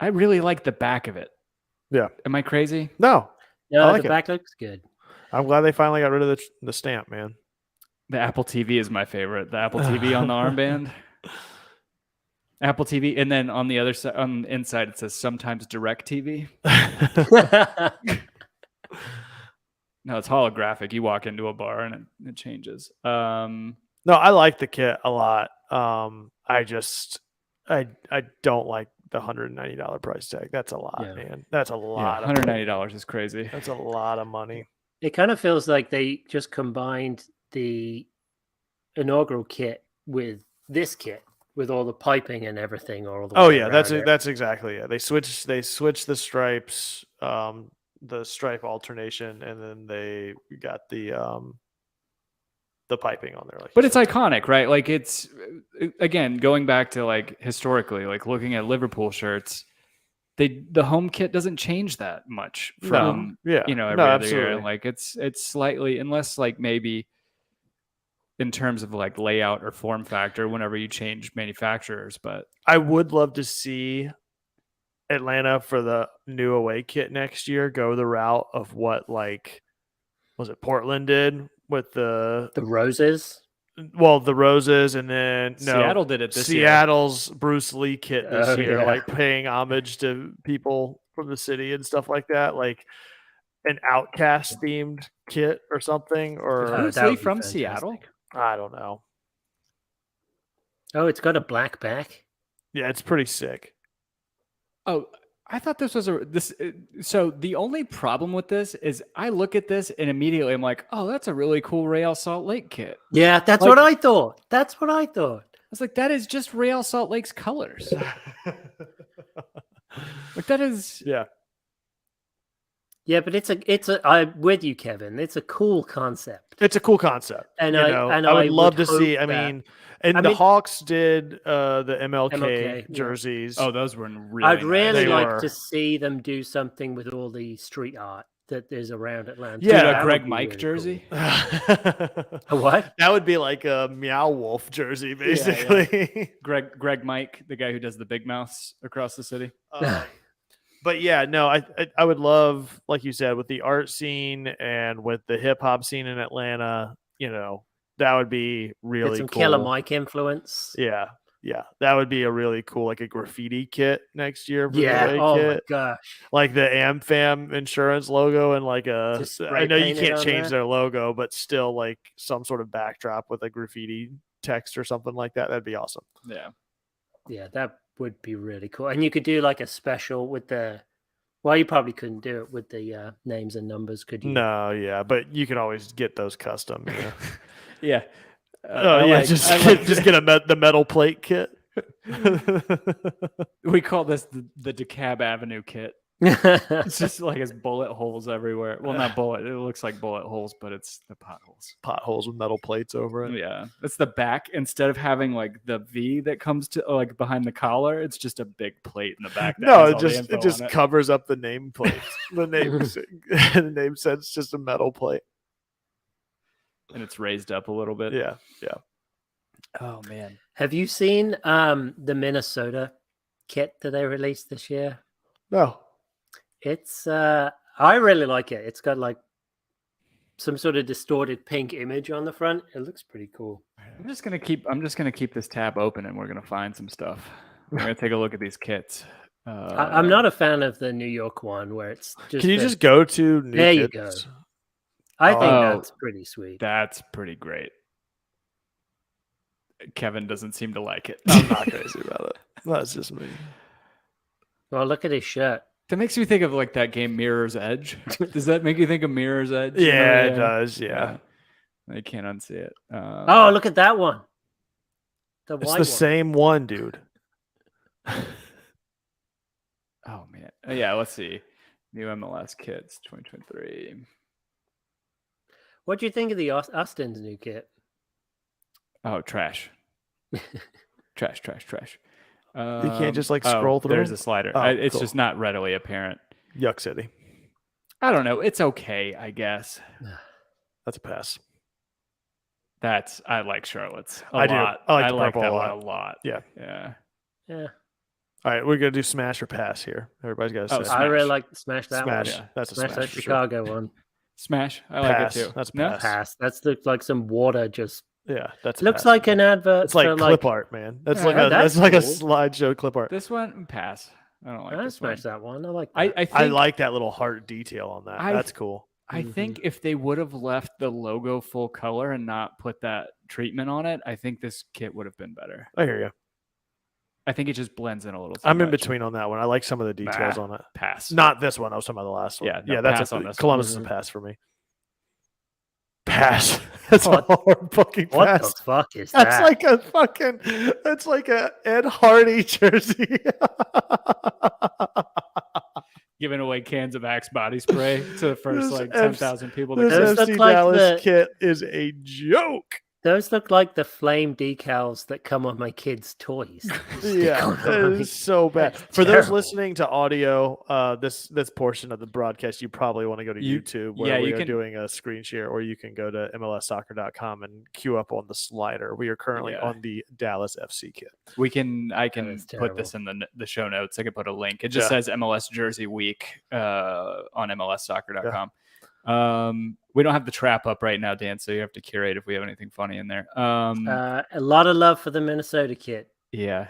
I really like the back of it. Yeah. Am I crazy? No. No, the back looks good. I'm glad they finally got rid of the stamp, man. The Apple TV is my favorite. The Apple TV on the armband. Apple TV, and then on the other side, on the inside, it says sometimes Direct TV. No, it's holographic. You walk into a bar and it changes. No, I like the kit a lot. I don't like the $190 price tag. That's a lot, man. That's a lot. $190 is crazy. That's a lot of money. It kind of feels like they just combined the inaugural kit with this kit with all the piping and everything, or all the Oh way yeah, that's around it. that's exactly it. They switch the stripes, the stripe alternation, and then they got the piping on there. Like But you it's said. iconic, right? Like it's again going back to like historically, like looking at Liverpool shirts, the home kit doesn't change that much from yeah, every no, other absolutely. year. Like it's slightly, unless like maybe in terms of like layout or form factor whenever you change manufacturers. But I would love to see Atlanta for the new away kit next year go the route of what like was it Portland did with The roses. the roses, and then Seattle did it this year. Seattle's Bruce Lee kit this Oh, year, yeah. like paying homage to people from the city and stuff like that, like an Outcast themed kit or something, or Bruce that Lee would be from fantastic. Seattle? I don't know. Oh, it's got a black back. Yeah, it's pretty sick. Oh, I thought this was so the only problem with this is I look at this and immediately I'm like, oh, that's a really cool Real Salt Lake kit. Yeah, that's Like- what I thought. That's what I thought. I was like, that is just Real Salt Lake's colors. Like that is Yeah. Yeah, but I'm with you, Kevin. It's a cool concept. It's a cool concept. And you I- know, and I would I love would to see. hope I that- mean, and I the mean- Hawks did the MLK, MLK, yeah. jerseys. oh, those were really I'd nice. really They like were. to see them do something with all the street art that is around Atlanta. Yeah, Dude, that a would Greg be Mike really jersey. cool. A what? That would be like a Meow Wolf jersey, yeah. basically. Greg Mike, the guy who does the big mouths across the city. But yeah, no, I would love, like you said, with the art scene and with the hip hop scene in Atlanta, that would be Get really some cool. Killer Mike influence. Yeah, that would be a really cool, like a graffiti kit next year. For Yeah. the Oh my kit. gosh. Like the AmFam insurance logo and like Just spray I know you painted can't on change there? their logo, but still like some sort of backdrop with a graffiti text or something like that. That'd be awesome. Yeah. Yeah, that would be really cool. And you could do like a special with the. Well, you probably couldn't do it with the names and numbers, could you? No, yeah, but you can always get those custom. Yeah. Oh yeah, just get the metal plate kit. We call this the DeKalb Avenue kit. It's just like it's bullet holes everywhere. Well, not bullet. It looks like bullet holes, but it's the potholes. Potholes with metal plates over it. Yeah, it's the back. Instead of having like the V that comes to like behind the collar, it's just a big plate in the back. That No, has it all the just info on it. covers up the nameplate. The name says it's just a metal plate. And it's raised up a little bit. Yeah. Oh man. Have you seen the Minnesota kit that they released this year? No. It's I really like it. It's got like some sort of distorted pink image on the front. It looks pretty cool. I'm just gonna keep this tab open, and we're gonna find some stuff. We're gonna take a look at these kits. I'm not a fan of the New York one where it's just. Can you the- just go to New There you Kits? I think Oh. that's pretty sweet. That's pretty great. Kevin doesn't seem to like it. I'm not crazy about it. That's just me. Well, look at his shirt. That makes me think of like that game Mirror's Edge. Does that make you think of Mirror's Edge? Yeah, it does. Yeah. I can't unsee it. Oh, look at that one. The It's white the one. same one, dude. Oh man. Yeah, let's see. New MLS kits 2023. What do you think of the Austin's new kit? Oh, trash. Trash. You can't just like scroll through. There's them? a slider. Oh, It's cool. just not readily apparent. Yuck City. I don't know. It's okay, I guess. That's a pass. I like Charlotte's a I do. lot. I like I the like purple that a one lot. a lot. Yeah. Yeah. Yeah, All right, we're gonna do smash or pass here. Everybody's got to Oh, say I really Smash. like smash that smash. one. Yeah. That's a Smash smash that for sure. Chicago one. Smash. I like Pass. it too. That's a No? pass. Pass. That's looked like some water. Just Yeah, that's a looks pass. like an advert. It's like for, clip art, man. That's Yeah, like a that's a cool. slideshow clip art. This one, pass. I don't like I this one. smash that one. I like that. I think I like that little heart detail on that. I- That's cool. I think if they would have left the logo full color and not put that treatment on it, I think this kit would have been better. I hear you. I think it just blends in a little. Too I'm in much. between on that one. I like some of the details Nah. on it. Pass. Not this one. I was talking about the last one. Yeah, no, yeah, that's pass a on this one. Columbus is a pass for me. Pass. That's a What- hard fucking What pass. the fuck is That's that? like a fucking. That's like a Ed Hardy jersey. Giving away cans of Axe body spray to the first This like F- 10,000 people. That This Those come. look FC like Dallas the- kit is a joke. Those look like the flame decals that come on my kids' toys. Yeah, it is so bad. That's For those terrible. listening to audio, this portion of the broadcast, you probably want to go to YouTube where yeah, we you are can- doing a screen share, or you can go to MLSsoccer.com and queue up on the slider. We are currently Yeah. on the Dallas FC kit. I can is put this terrible. in the show notes. I can put a link. It just Yeah. says MLS Jersey Week on MLSsoccer.com. We don't have the trap up right now, Dan, so you have to curate if we have anything funny in there. A lot of love for the Minnesota kit. Yeah.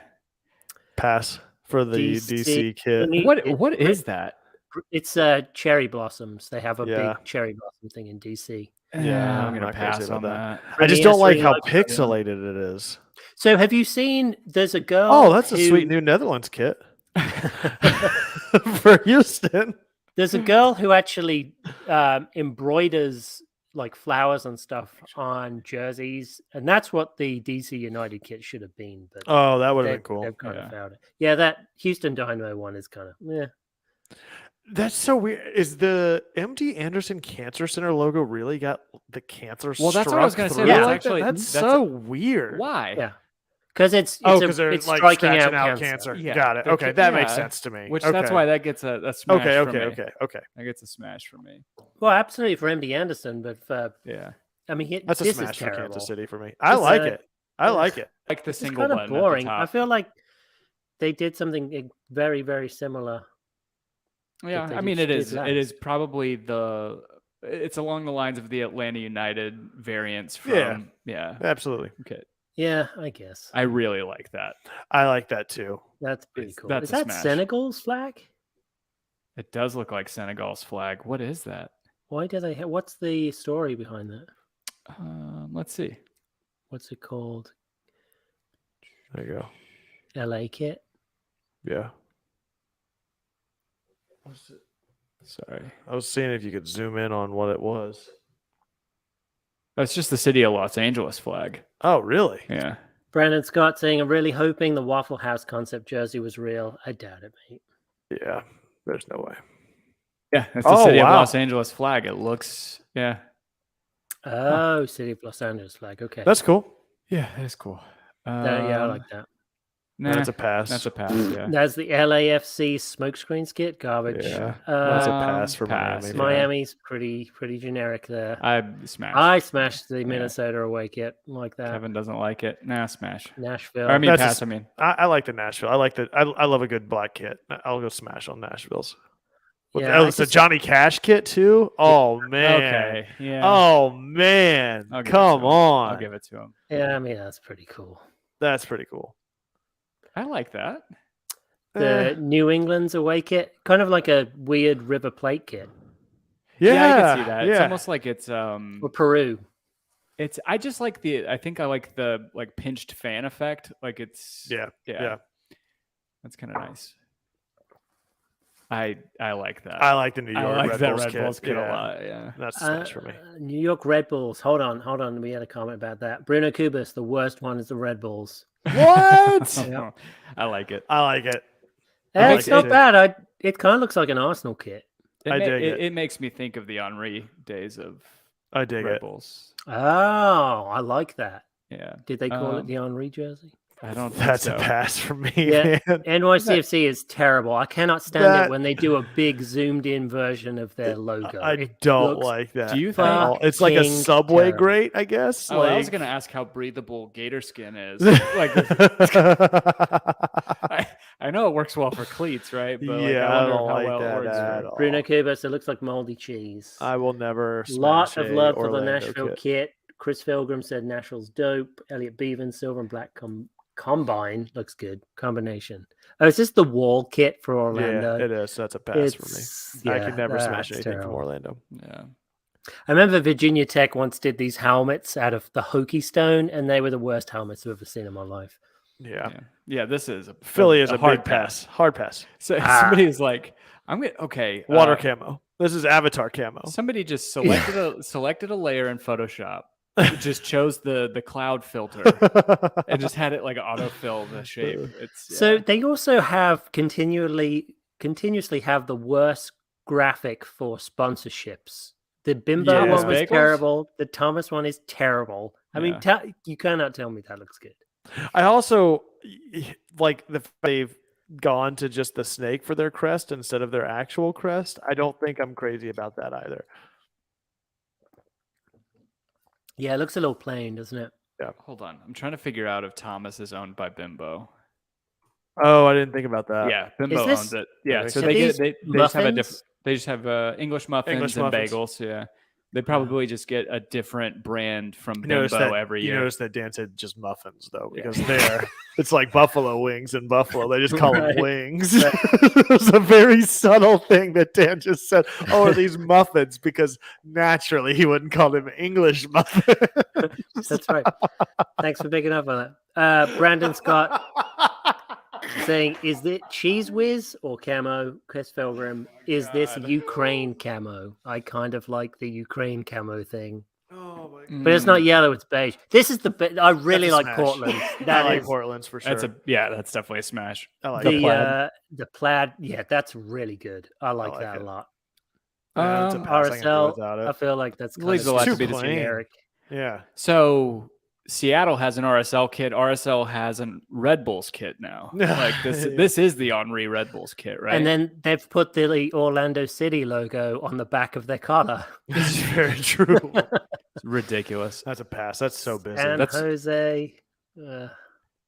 Pass for the DC kit. What is that? It's cherry blossoms. They have a Yeah. big cherry blossom thing in DC. Yeah, I'm I'm gonna not crazy pass about on that. I just Yes, don't like really how like that, yeah. pixelated it is. So have you seen? There's a girl. Oh, that's a who- sweet new Netherlands kit for Houston. There's a girl who actually embroiders like flowers and stuff on jerseys, and that's what the DC United kit should have been. But Oh, that would have they've, been cool. they've kind Yeah. of found it. Yeah, that Houston Dynamo one is kind of That's so weird. Is the MD Anderson Cancer Center logo really got the cancer? Well, that's what I was struck gonna say. through That's like actually- that? That's that's so weird. Why? Yeah. because it's Oh, a- because they're it's like striking scratching out out cancer. cancer. Yeah, Got it. they're Okay, ca- that makes yeah, sense to me. Which okay. that's why that gets a smash. Okay, for me. okay. That gets a smash for me. Well, absolutely for MD Anderson, but for Yeah. I mean, That's a this smash is for terrible. Kansas City for me. I It's, like it. I like it. Like the It's single kind of button at the boring. I top. feel like they did something very, very similar. Yeah, they I mean just it did is. It last. is probably it's along the lines of the Atlanta United variants from Yeah. yeah. Absolutely. Okay. Yeah, I guess I really like that. I like that too. that's pretty it's- cool. that's Is a that smash. Senegal's flag? It does look like Senegal's flag. What is that? Why do they? What's the story behind that? Let's see. What's it called? There you go. LA kit. Yeah. Sorry. I was seeing if you could zoom in on what it was. That's just the city of Los Angeles flag. Oh, really? Yeah. Brandon Scott saying, "I'm really hoping the Waffle House concept jersey was real." I doubt it, mate. Yeah. There's no way. Yeah. That's the Oh, city of wow. Los Angeles flag. It looks Oh, City of Los Angeles flag. Okay. That's cool. yeah, that's cool. Yeah, I like that. Nah, That's a pass. That's a pass. Yeah. That's the LAFC smokescreen skit. Garbage. Yeah. That's a pass for pass, Miami. yeah. Miami's pretty generic there. I smash. I smashed the Minnesota away kit like that. Kevin doesn't like it. Nah, smash. Nashville. Or, I mean, That's a pass. s- I mean, I like the Nashville. I like the. I love a good black kit. I'll go smash on Nashville's. Yeah, Oh, I it's a just- Johnny Cash kit too. Oh man. okay. Yeah. Oh man. I'll give it to Come him. on. I'll give it to him. Yeah, I mean that's pretty cool. That's pretty cool. I like that. The New England's away kit, kind of like a weird River Plate kit. Yeah, I can see that. It's yeah. almost like it's Or Peru. it's I just like I think I like the like pinched fan effect. Like it's Yeah, yeah. yeah. That's kind of nice. I like that. I like the New I York like Red that Bulls Red kit. Bulls kit Yeah. a lot. Yeah. That's a smash for me. New York Red Bulls. Hold on. We had a comment about that. Bruno Kubas, the worst one is the Red Bulls. What? Yeah. I like it. I like it. Eh, like it's it not too. bad. It kind of looks like an Arsenal kit. I dig it. It makes me think of the Henri days of I dig Red it. Bulls. Oh, I like that. Yeah. Did they call it Um, the Henri jersey? I don't think That's so. a pass for me, Yeah. man. NYCFC is terrible. I cannot stand That- it when they do a big zoomed in version of their logo. I It don't looks like that. Do you at think- all. It's like a fucking Subway terrible. grate, I guess. Oh, I was like... gonna ask how breathable gator skin is. Like, I know it works well for cleats, right? But like, Yeah, I I wonder don't how like well that it works at for all. Bruno Kubas, it looks like moldy cheese. I will never. Lot smash of a love for the Orlando Nashville kit. Chris Pilgrim said Nashville's dope. Elliot Bevan, silver and black combine looks good. Combination. Oh, is this the wall kit for Orlando? Yeah, it is. That's a pass for me. I yeah, could never smash that's anything from terrible. Orlando. Yeah. I remember Virginia Tech once did these helmets out of the Hokie Stone, and they were the worst helmets I've ever seen in my life. Yeah. Yeah. This is Philly is a hard big pass. Hard pass. So somebody's like, I'm gonna Water camo. This is Avatar camo. Somebody just selected a layer in Photoshop, just chose the cloud filter and just had it like autofill the shape. It's So they also have continuously have the worst graphic for sponsorships. The Bimbo Yeah. one was Bagels? terrible. The Thomas one is terrible. I mean, you cannot tell me that looks good. I also like they've gone to just the snake for their crest instead of their actual crest. I don't think I'm crazy about that either. Yeah, it looks a little plain, doesn't it? Hold on, I'm trying to figure out if Thomas is owned by Bimbo. Oh, I didn't think about that. Yeah, Bimbo this- owns it. Yeah, makes so sense. they just have a different. They just have English muffins English and muffins. bagels. Yeah, they probably just get a different brand from Notice Bimbo that every you year. notice that Dan said just muffins though, Yeah. because it's like buffalo wings in Buffalo. They just call Right. them wings. It was a very subtle thing that Dan just said. Oh, are these muffins? Because naturally he wouldn't call them English muffins. That's right. Thanks for picking up on that. Brandon Scott saying, "Is it Cheese Whiz or camo?" Chris Pilgrim, "Is this Ukraine camo?" I kind of like the Ukraine camo thing, Oh my god! but it's not yellow; it's beige. This is I really That's a like smash. Portland. I That like is Portland's for sure. That's definitely a smash. I like the it. the plaid. Yeah, that's really good. I like like that it. a lot. Yeah, it's a pass. I can do RSL, without it. I feel like that's kind Leaves of a lot to too be disappointed. generic. Yeah. So Seattle has an RSL kit. RSL has a Red Bulls kit now. Like this, Yeah. this is the Henri Red Bulls kit, right? And then they've put the Orlando City logo on the back of their collar. It's very true. it's ridiculous. That's a pass. That's so busy. San That's- Jose.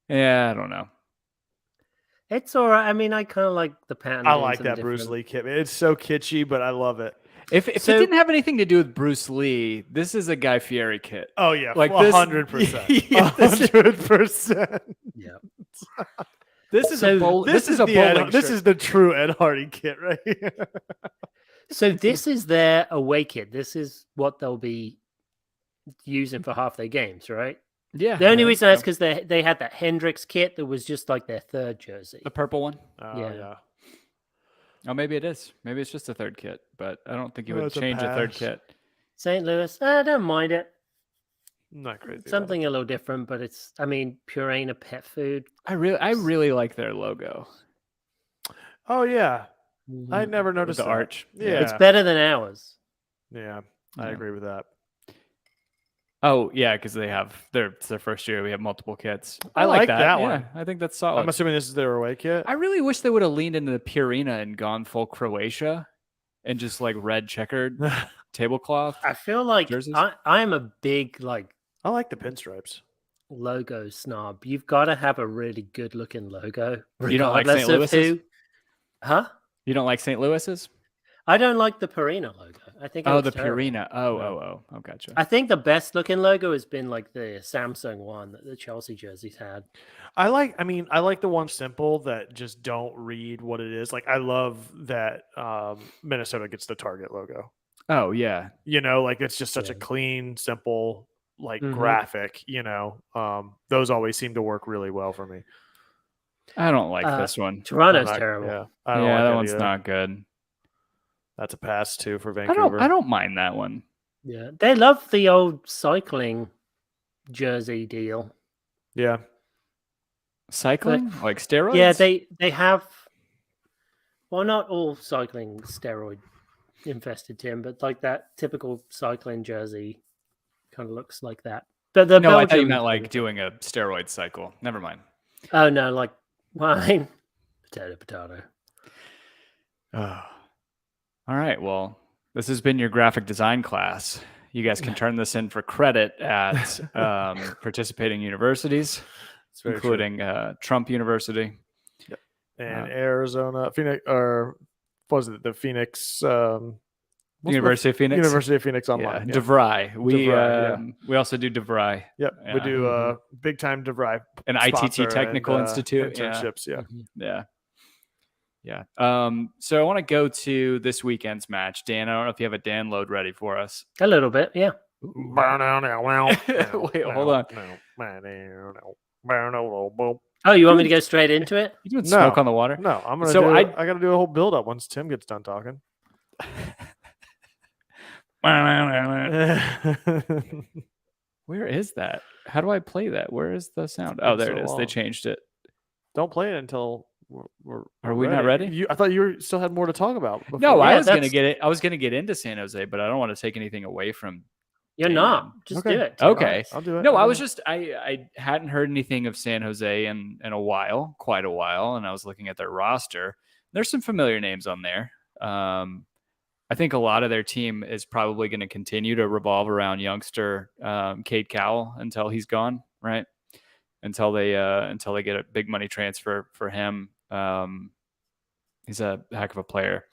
Yeah, I don't know. It's all right. I mean, I kind of like the pattern. I doing like some that Bruce different- Lee kit. Man. It's so kitschy, but I love it. If So- it didn't have anything to do with Bruce Lee, this is a Guy Fieri kit. Oh yeah, Like like this- 100%. Yeah, this is- 100%. Yeah. This is So a bowl. This is a the Ed- bowling. This shirt. is the true Ed Hardy kit right here. So this is their away kit. This is what they'll be using for half their games, right? Yeah. The only yeah, reason yeah. that's because they had that Hendrix kit that was just like their third jersey. the purple one. Oh Yeah. yeah. Oh, maybe it is. Maybe it's just a third kit, but I don't think you Oh, would it's a change a third pass. kit. St. Louis, I don't mind it. I'm not crazy. about Something a little different, but it's, I mean, Purina pet food. I really like their logo. it. Oh yeah. I Mhm. never With noticed the that. arch. Yeah. It's better than ours. Yeah. I Yeah. agree with that. Oh yeah, because they have it's their first year. We have multiple kits. I like that Yeah, one. I think that's solid. I'm assuming this is their away kit. I really wish they would have leaned into the Purina and gone full Croatia, and just like red checkered tablecloth. I feel like Jerseys? I am a big like I like the pinstripes. logo snob. You've got to have a really good looking logo. You don't like regardless St. of Louis's? who- Huh? You don't like St. Louis's? I don't like the Purina logo. I think it Oh, looks the terrible. Purina. Oh, gotcha. I think the best looking logo has been like the Samsung one that the Chelsea jerseys had. I like the one simple that just don't read what it is. Like I love that Minnesota gets the Target logo. Oh yeah, You know, like it's just such a Yeah. clean, simple, like Mhm. graphic, you know. Those always seem to work really well for me. I don't like Uh, this one. Toronto's I'm not- terrible. Yeah, I don't Yeah, like that it one's either. not good. That's a pass too for I Vancouver. don't mind that one. Yeah. They love the old cycling jersey deal. Yeah. Cycling, like steroids. Yeah, they have, well, not all cycling steroid infested, Tim, but like that typical cycling jersey kind of looks like that. But the No, I thought you Belgium meant like thing- doing a steroid cycle. Never mind. Oh no, like wine, potato. Oh. All right. Well, this has been your graphic design class. You guys can turn this in for credit at participating universities, It's very true. including Trump University. And Arizona, Phoenix, or what was it? The Phoenix, what's the- University of Phoenix. University of Phoenix Yeah, online. Yeah. DeVry. We DeVry, we also do DeVry, Yep. Yeah. We do big time DeVry an sponsor ITT Technical and, Institute. Yeah. internships. Yeah. Yeah. Yeah. So I want to go to this weekend's match. Dan, I don't know if you have a Dan load ready for us. A little bit, yeah. Wait, hold on. Oh, you want me to go straight into it? You doing No. smoke on the water? No, I'm gonna. So do, I I got to do a whole build up once Tim gets done talking. Where is that? How do I play that? Where is the sound? Oh, been there so it is. They long. changed it. Don't play it until we're Are we not ready? I thought you still had more to talk about. No, before. I Yeah, was gonna that's- get it. I was gonna get into San Jose, but I don't want to take anything away from. You're Dan. not. Just Okay. do it. Okay. I'll do it. No, I'll I do was it. just I hadn't heard anything of San Jose in a while, quite a while, and I was looking at their roster. There's some familiar names on there. I think a lot of their team is probably going to continue to revolve around youngster Cade Cowell until he's gone, right? Until they get a big money transfer for him. He's a heck of a player.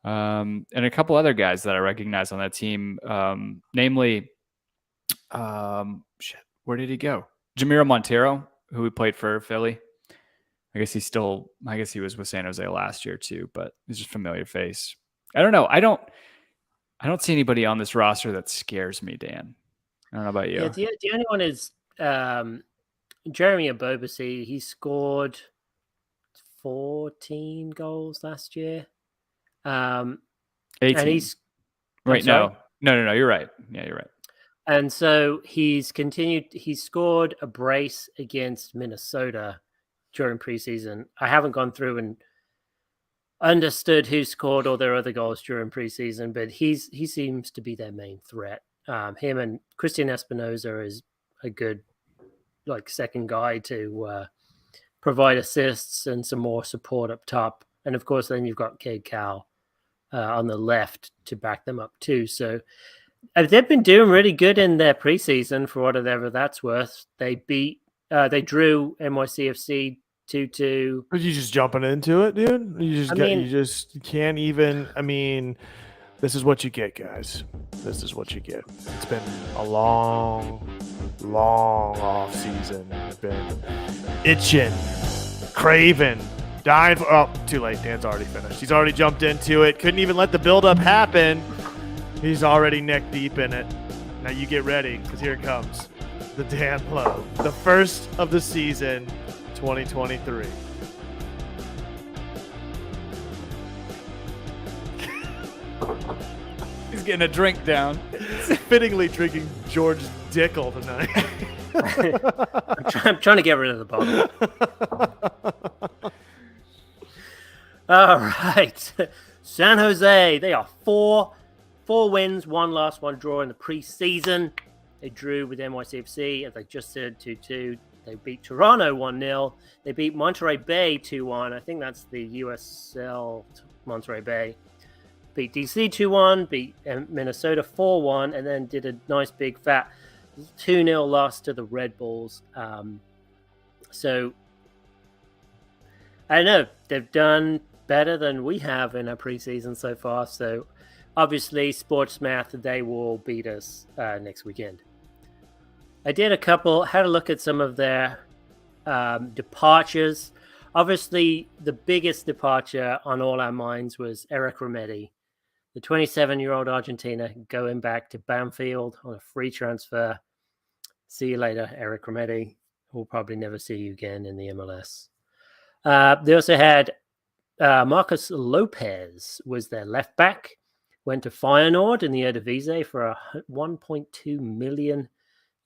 And a couple other guys that I recognize on that team, namely, where did he go? Jamiro Montero, who played for Philly. I guess he was with San Jose last year too, but he's just a familiar face. I don't know. I don't see anybody on this roster that scares me, Dan. I don't know about you. Yeah, the only one is Jeremy Abobasi. He scored 14 goals last year. 18. And he's Right, no. You're right. Yeah, you're right. And so he's continued. He scored a brace against Minnesota during preseason. I haven't gone through and understood who scored all their other goals during preseason, but he seems to be their main threat. Him and Christian Espinoza is a good second guy to provide assists and some more support up top. And of course, then you've got Cade Cowell on the left to back them up too. So they've been doing really good in their preseason for whatever that's worth. They drew NYCFC 2-2. Are you just jumping into it, dude? You just can't even. I mean, this is what you get, guys. This is what you get. It's been a long off season. I've been itching, craving, dying for. Oh, too late. Dan's already finished. He's already jumped into it. Couldn't even let the build-up happen. He's already neck deep in it. Now you get ready, because here it comes. The Dan Lowe. The first of the season, 2023. He's getting a drink down. Fittingly drinking George Dickel tonight. I'm trying to get rid of the bottle. All right. San Jose, they are four wins, one loss, one draw in the preseason. They drew with NYCFC, as I just said, 2-2. They beat Toronto 1-0. They beat Monterey Bay 2-1. I think that's the USL Monterey Bay. Beat DC 2-1, beat Minnesota 4-1, and then did a nice big fat 2-0 loss to the Red Bulls. So, I don't know. They've done better than we have in our preseason so far. So, obviously, sports math, they will beat us next weekend. I had a look at some of their departures. Obviously, the biggest departure on all our minds was Eric Remedi, the 27-year-old Argentina, going back to Banfield on a free transfer. See you later, Eric Remedi. We'll probably never see you again in the MLS. They also had Marcos Lopez was their left back. Went to Feyenoord in the Eredivisie for 1.2 million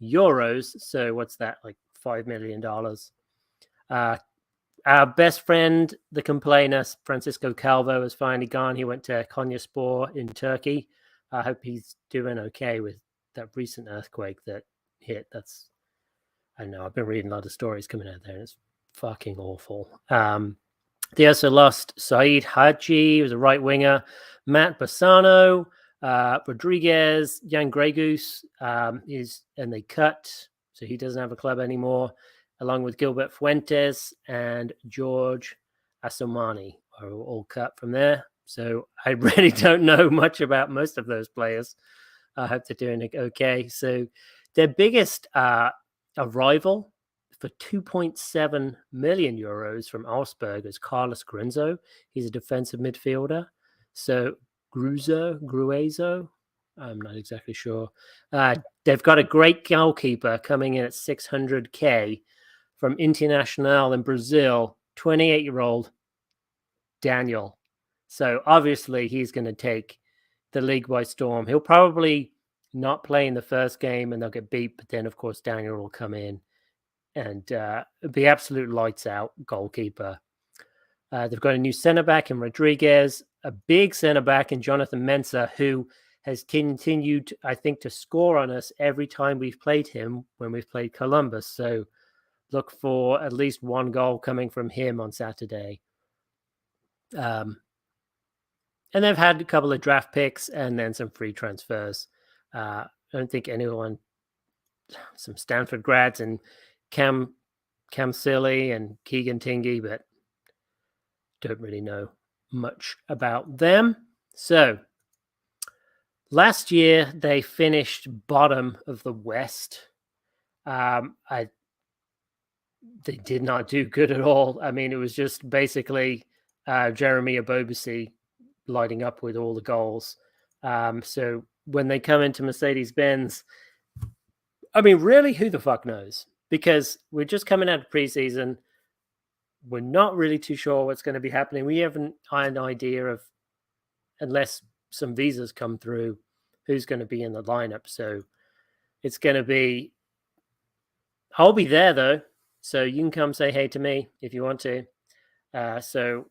euros. So what's that, like $5 million? Our best friend, the complainer, Francisco Calvo, has finally gone. He went to Konyaspor in Turkey. I hope he's doing okay with that recent earthquake that hit. I don't know. I've been reading a lot of stories coming out there, and it's fucking awful. They also lost Saeed Haji, who was a right winger, Matt Bassano, Rodriguez, Jan Gregus, and they cut, so he doesn't have a club anymore, along with Gilbert Fuentes and George Asomani are all cut from there. So I really don't know much about most of those players. I hope they're doing okay. So their biggest arrival for 2.7 million euros from Augsburg is Carlos Grinzo. He's a defensive midfielder. So Gruezo, I'm not exactly sure. They've got a great goalkeeper coming in at 600K from Internacional in Brazil, 28-year-old Daniel. So obviously he's going to take the league by storm. He'll probably not playing the first game and they'll get beat, but then of course Daniel will come in and be absolute lights out goalkeeper. They've got a new centre back in Rodriguez, a big centre back in Jonathan Mensah, who has continued, I think, to score on us every time we've played him when we've played Columbus. So look for at least one goal coming from him on Saturday. And they've had a couple of draft picks and then some free transfers. I don't think anyone, some Stanford grads and Cam Silly and Keegan Tingy, but don't really know much about them. So last year they finished bottom of the West. They did not do good at all. I mean, it was just basically Jeremy Abobasi lighting up with all the goals. So when they come into Mercedes-Benz, I mean, really, who the fuck knows? Because we're just coming out of preseason. We're not really too sure what's going to be happening. We haven't had an idea of, unless some visas come through, who's going to be in the lineup. So it's going to be, I'll be there though. So you can come say hey to me if you want to. So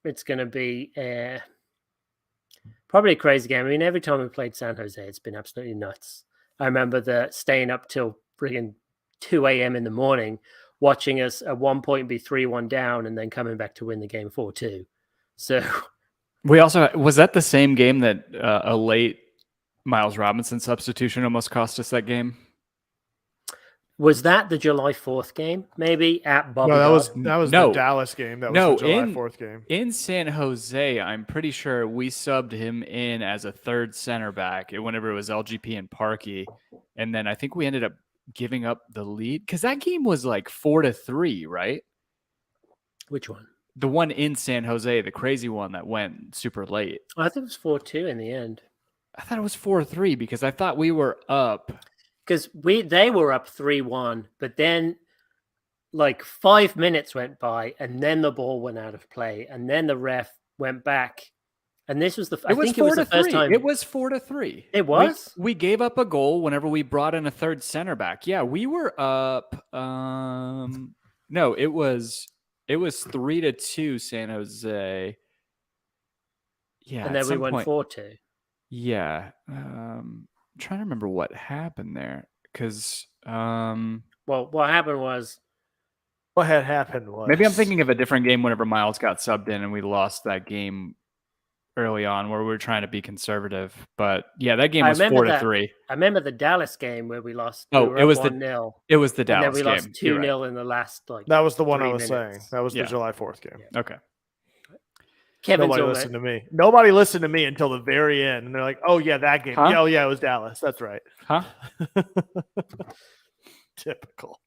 it's going to be probably a crazy game. I mean, every time we played San Jose, it's been absolutely nuts. I remember staying up till friggin' 2 a.m. in the morning, watching us at one point be 3-1 down and then coming back to win the game 4-2. So we also, was that the same game that a late Miles Robinson substitution almost cost us that game? Was that the July 4th game? Maybe at Bobby? No, that was No. the Dallas game. That was the July 4th game. In San Jose, I'm pretty sure we subbed him in as a third center back whenever it was LGP and Parkey. And then I think we ended up giving up the lead because that game was like 4-3, right? Which one? The one in San Jose, the crazy one that went super late. I think it was 4-2 in the end. I thought it was 4-3 because I thought we were up. Because they were up 3-1, but then like 5 minutes went by and then the ball went out of play and then the ref went back. And this was the first time. It was 4-3. It was? We gave up a goal whenever we brought in a third center back. Yeah, we were up. No, it was 3-2 San Jose. Yeah. And then we went 4-2. Yeah. I'm trying to remember what happened there. Because well, what happened was maybe I'm thinking of a different game whenever Miles got subbed in and we lost that game early on where we were trying to be conservative. But yeah, that game was 4-3. I remember the Dallas game where we lost. Oh, it was 1-0. It was the Dallas and then we lost game. 2-0 in the last that was the one I was minutes. saying. That was the July 4th game. Yeah. Okay. Kevin's Nobody listened to me. Nobody listened to me until the very end. And they're like, oh, yeah, that game. Huh? Yeah, oh, yeah, it was Dallas. That's right. Huh? Typical.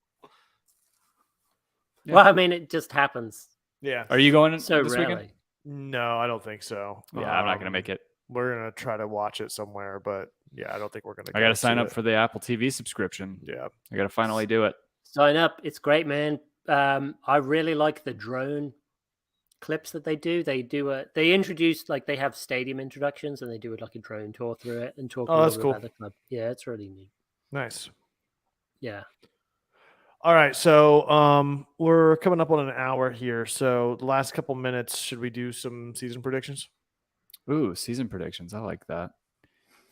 Yeah. Well, I mean, it just happens. Yeah. Are you going So this rarely. weekend? No, I don't think so. Yeah, I'm not going to make it. We're going to try to watch it somewhere, but yeah, I don't think we're going to. I got to sign up for the Apple TV subscription. Yeah. I got to finally do it. Sign up. It's great, man. I really like the drone clips that they do. They introduce, like, they have stadium introductions and they do like a drone tour through it and talk that's cool. about the club. Yeah, it's really neat. Nice. Yeah. All right, so we're coming up on an hour here. So the last couple minutes, should we do some season predictions? Ooh, season predictions. I like that.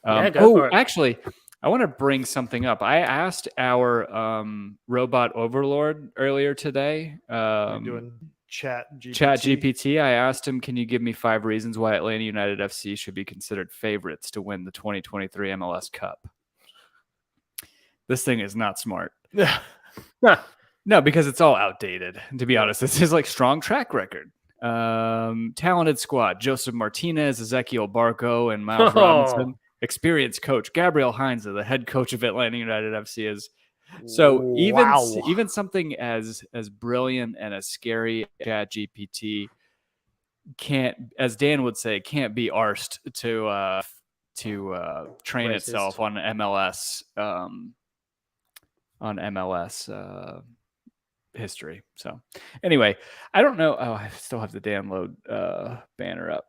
Yeah, go for it. Actually, I want to bring something up. I asked our robot overlord earlier today. Doing Chat GPT. Chat GPT. I asked him, can you give me 5 reasons why Atlanta United FC should be considered favorites to win the 2023 MLS Cup? This thing is not smart. Yeah. No, because it's all outdated. To be honest, this is like strong track record. Talented squad: Joseph Martinez, Ezequiel Barco, and Miles Robinson. Experienced coach Gabriel Heinze, the head coach of Atlanta United FC, is so even something as brilliant and as scary as ChatGPT can't, as Dan would say, can't be arsed to train Racist. itself on MLS. History. So anyway, I don't know. Oh, I still have the download banner up.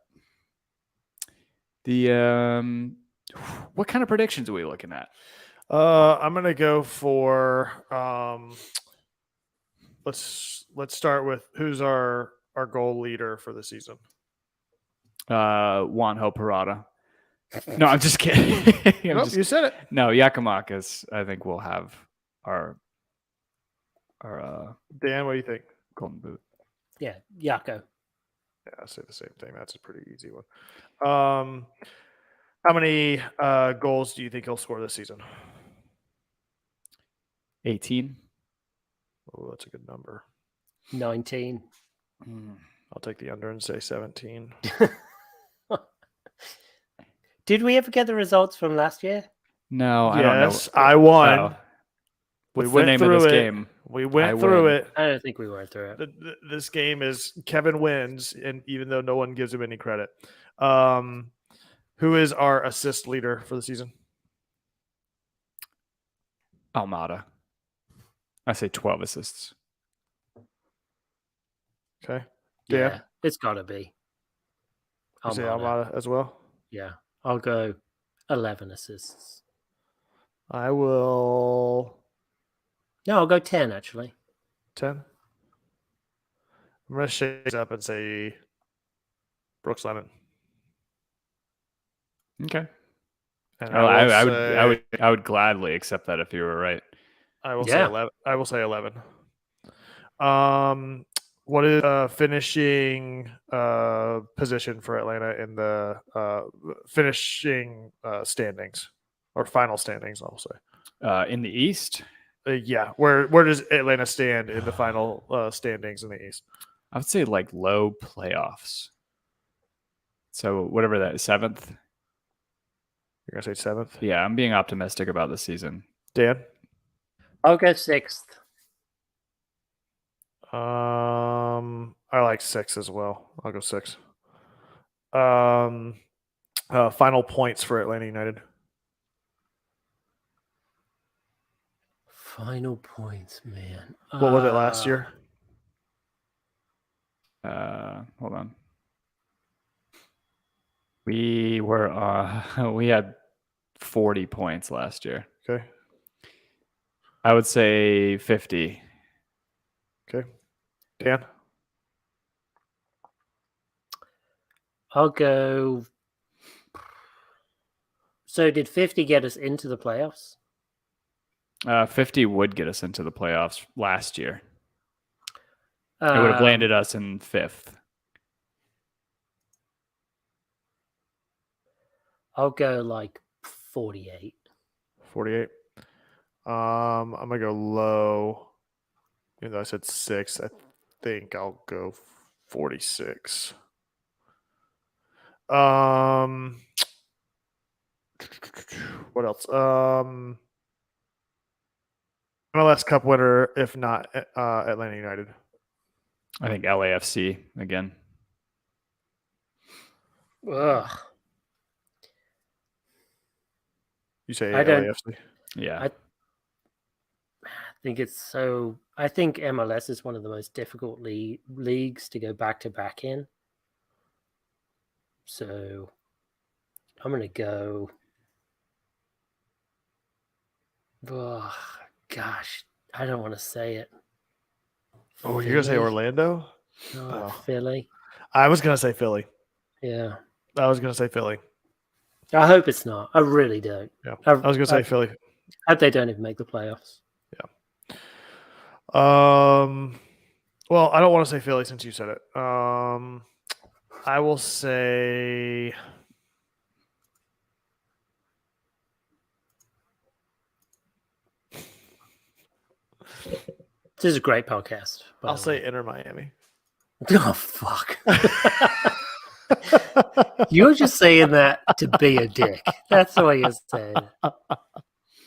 The What kind of predictions are we looking at? I'm gonna go for let's start with who's our goal leader for the season. Juanjo Parada. No, I'm just kidding. You said it. No, Giakoumakis, I think we'll have our Dan, what do you think? golden boot. Yeah, Yako. Yeah, I say the same thing. That's a pretty easy one. How many goals do you think he'll score this season? 18. Oh, that's a good number. 19. I'll take the under and say 17. Did we ever get the results from last year? No, I don't know. Yes, I won. Oh. We What's went the name through of this it. game? We went I through win. it. I don't think we went through it. This game is Kevin wins, and even though no one gives him any credit. Who is our assist leader for the season? Almada. I say 12 assists. Okay. Yeah, Dan? it's got to be. You say Almada. Almada as well? Yeah, I'll go 11 assists. I will No, I'll go 10 actually. 10. I'm going to shake it up and say Brooks Lemon. Okay. And I would gladly accept that if you were right. I will say 11. I will say 11. What is finishing position for Atlanta in the finishing standings or final standings? I'll say In the East, yeah. Where does Atlanta stand in the final standings in the East? I would say like low playoffs. So whatever that is, 7th. You're gonna say 7th? Yeah, I'm being optimistic about the season. Dan? I'll go 6th. I like 6 as well. I'll go 6. Final points for Atlanta United. Final points, man. What was it last year? Hold on. We had 40 points last year. Okay. I would say 50. Okay. Dan? I'll go. So did 50 get us into the playoffs? 50 would get us into the playoffs last year. It would have landed us in 5th. I'll go like 48. 48. I'm gonna go low. Even though I said 6, I think I'll go 46. What else? MLS Cup winner, if not Atlanta United. I think LAFC again. Ugh. You say I don't- LAFC? Yeah. I think it's so. I think MLS is one of the most difficult leagues to go back to back in. So I'm going to go. Oh, gosh, I don't want to say it. Oh, you're going to say Philly? Orlando? No, Oh. Philly. I was going to say Philly. Yeah. I was going to say Philly. I hope it's not. I really don't. Yeah. I was going to say Philly. I hope they don't even make the playoffs. Well, I don't want to say Philly since you said it. I will say This is a great podcast. by I'll the say way. Inter Miami. Oh, fuck. You're just saying that to be a dick. That's the way you're saying it.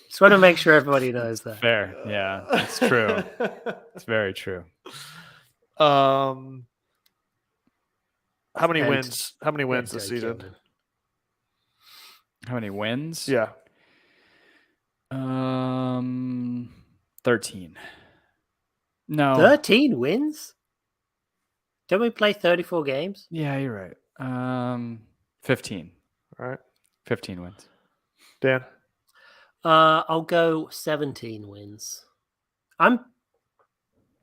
Just want to make sure everybody knows that. Fair. Yeah, it's true. It's very true. How many And- wins? How many wins Yeah, this Joe season? Gilman. How many wins? Yeah. 13. No. 13 wins? Don't we play 34 games? Yeah, you're right. 15. All right. 15 wins. Dan? I'll go 17 wins. I'm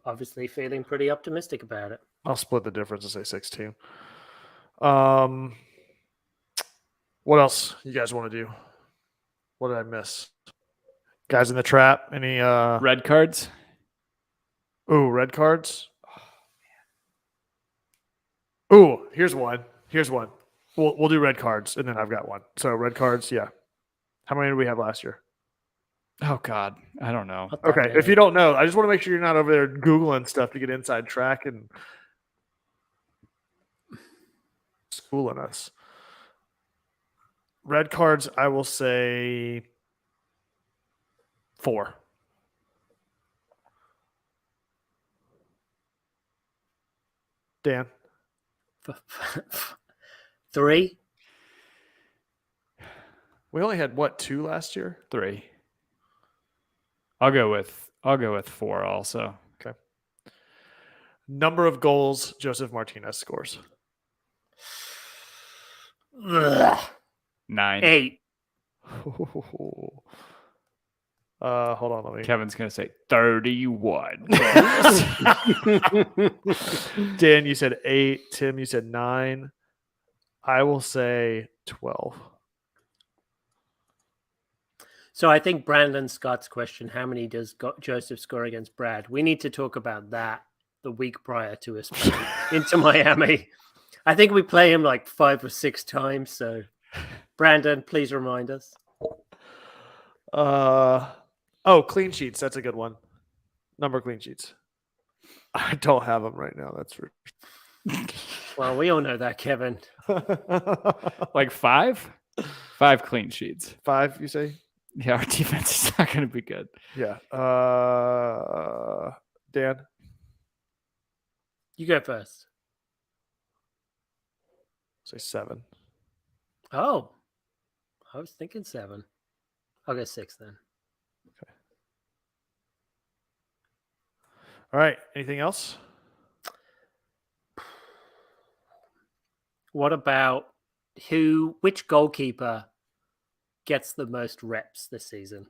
obviously feeling pretty optimistic about it. I'll split the difference and say 16. What else you guys want to do? What did I miss? Guys in the trap? Any Red cards. red cards? Ooh, here's one. We'll do red cards, and then I've got one. So red cards, yeah. How many did we have last year? Oh God, I don't know. Not that Okay, if many. you don't know, I just want to make sure you're not over there Googling stuff to get inside track and schooling us. Red cards, I will say 4. Dan? 3. We only had what, 2 last year? 3. I'll go with 4 also. Number of goals Joseph Martinez scores. 9. 8. Hold on, let me. Kevin's gonna say 31. Dan, you said 8. Tim, you said 9. I will say 12. So I think Brandon Scott's question, how many does Joseph score against Brad? We need to talk about that the week prior to us playing into Miami. I think we play him like 5 or 6 times. So Brandon, please remind us. Clean sheets. That's a good one. Number of clean sheets. I don't have them right now. That's for Well, we all know that, Kevin. Like 5? 5 clean sheets. 5, you say? Yeah, our defense is not gonna be good. Yeah. Dan? You go first. Say 7. Oh, I was thinking 7. I'll go 6 then. All right. Anything else? What about which goalkeeper gets the most reps this season?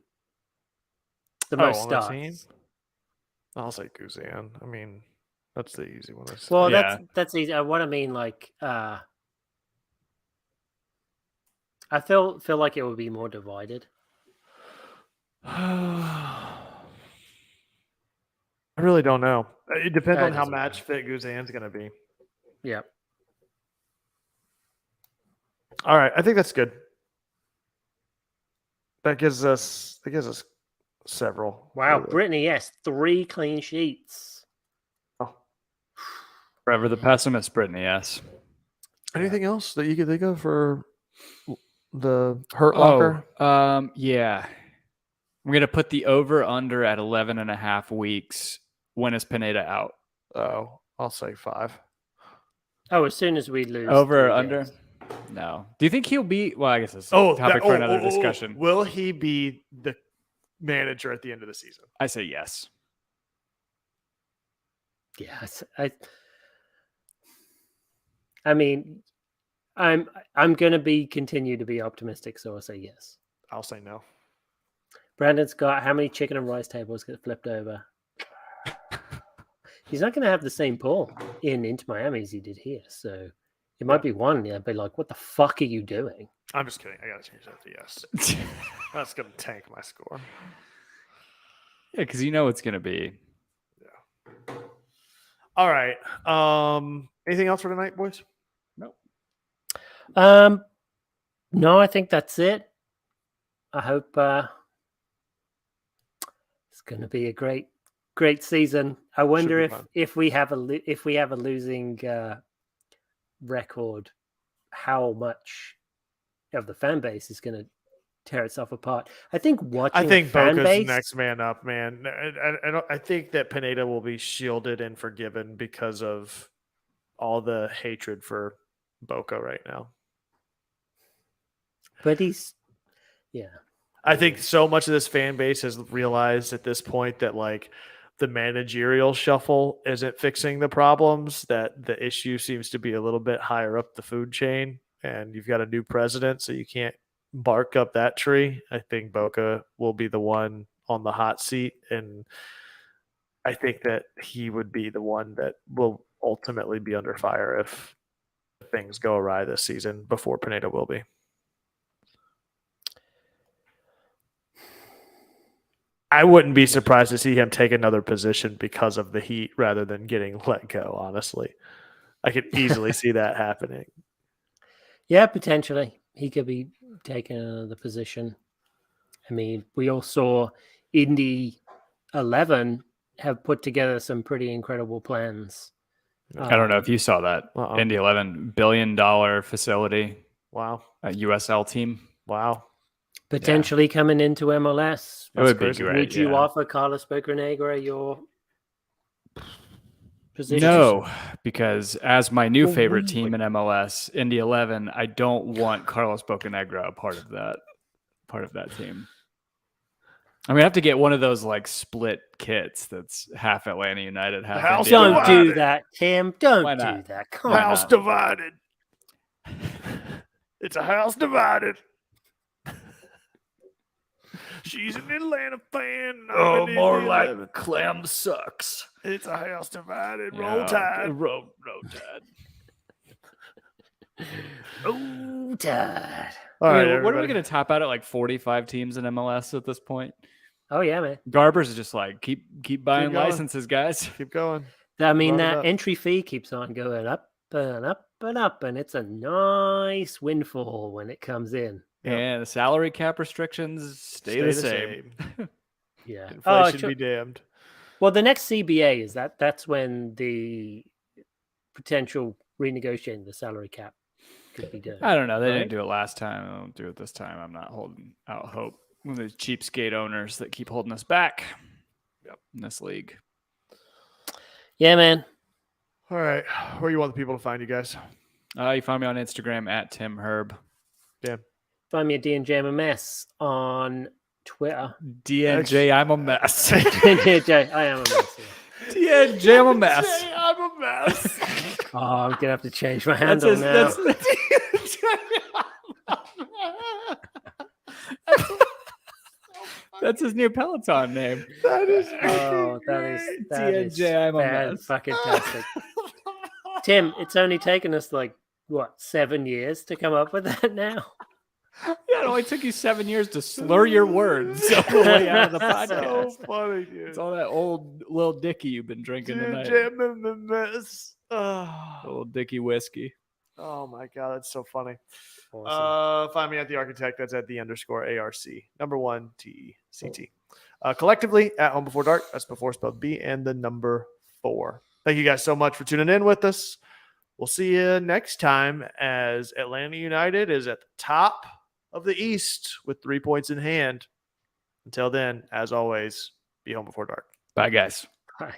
The most on the team? starts. I'll say Guzan. I mean, that's the easy one. Well, Yeah. that's easy. What I mean, like, I feel like it would be more divided. I really don't know. It depends on how doesn't match fit Guzan's going to be. Yeah. All right, I think that's good. That gives us several. Wow, Brittany, yes, 3 clean sheets. Forever the pessimist, Brittany. Yes. Anything else that you could think of for the Hurt Locker? Yeah. I'm gonna put the over under at 11.5 weeks. When is Pineda out? Oh, I'll say 5. Oh, as soon as we lose. Over 3 or under? games. No. Do you think he'll be? Well, I guess it's a topic for another discussion. Will he be the manager at the end of the season? I say yes. Yes, I mean, I'm gonna continue to be optimistic, so I'll say yes. I'll say no. Brandon Scott, how many chicken and rice tables get flipped over? He's not gonna have the same pull into Miami as he did here, so it might be one. Yeah, be like, what the fuck are you doing? I'm just kidding. I gotta change that to yes. That's gonna tank my score. Yeah, because you know it's gonna be. All right. Anything else for tonight, boys? Nope. No, I think that's it. I hope it's going to be a great season. I wonder if we have a losing record, how much of the fan base is going to tear itself apart. I think fan Boca's base next man up, man. I think that Pineda will be shielded and forgiven because of all the hatred for Boca right now. But I think so much of this fan base has realized at this point that like the managerial shuffle isn't fixing the problems, that the issue seems to be a little bit higher up the food chain, and you've got a new president, so you can't bark up that tree, I think Boca will be the one on the hot seat, and I think that he would be the one that will ultimately be under fire if things go awry this season before Pineda will be. I wouldn't be surprised to see him take another position because of the heat rather than getting let go, honestly. I could easily see that happening. Yeah, potentially. He could be taking another position. I mean, we all saw Indy 11 have put together some pretty incredible plans. I don't know if you saw that. Indy 11 $1 billion facility. Wow. A USL team. Wow. Potentially coming into MLS. It would be crazy. great. Would you offer Carlos Bocanegra your position? No, because as my new favorite team in MLS, Indy 11, I don't want Carlos Bocanegra a part of that team. I mean, I have to get one of those like split kits that's half Atlanta United, half House Indy 11. Don't do that, Tim. Don't do that. Come on. House divided. It's a house divided. She's an Atlanta fan. Oh, more like Clem sucks. It's a house divided. Roll Tide. Roll Tide. Roll Tide. All right, what are we everybody. going to top out at like 45 teams in MLS at this point? Oh, yeah, man. Garber's is just like, keep buying going. licenses, guys. Keep going. I mean, Load it that up. entry fee keeps on going up and up and up, and it's a nice windfall when it comes in. Yep. And the salary cap restrictions stay the same. Yeah. Inflation be damned. Well, the next CBA is that's when the potential renegotiating the salary cap could be done. I don't know. They Right? didn't do it last time. They won't do it this time. I'm not holding out hope. One of those cheapskate owners that keep holding us back in this league. Yeah, man. All right. Where you want the people to find you guys? You find me on Instagram at Tim Herb. Find me at DNJMMS on Twitter. DNJ, I'm a mess. DNJ, I am a mess. Yeah. DNJ, I'm a mess. I'm a mess. Oh, I'm gonna have to change my handle now. That's his new Peloton name. That is That is DNJ, I'm a mess. fucking tastic. Tim, it's only taken us like 7 years to come up with that now. Yeah, it only took you 7 years to slur your words on the way out of the so podcast. funny, dude. It's all that old Lil Dicky you've been drinking tonight. DNJMMS. Little Dicky whiskey. Oh my god, that's so funny. Awesome. Find me at the Architect. That's at the_ARC. Number 1 TECT. Collectively at Home Before Dark. That's before spelled B and the number 4. Thank you guys so much for tuning in with us. We'll see you next time as Atlanta United is at the top of the East with 3 points in hand. Until then, as always, be home before dark. Bye, guys. Bye.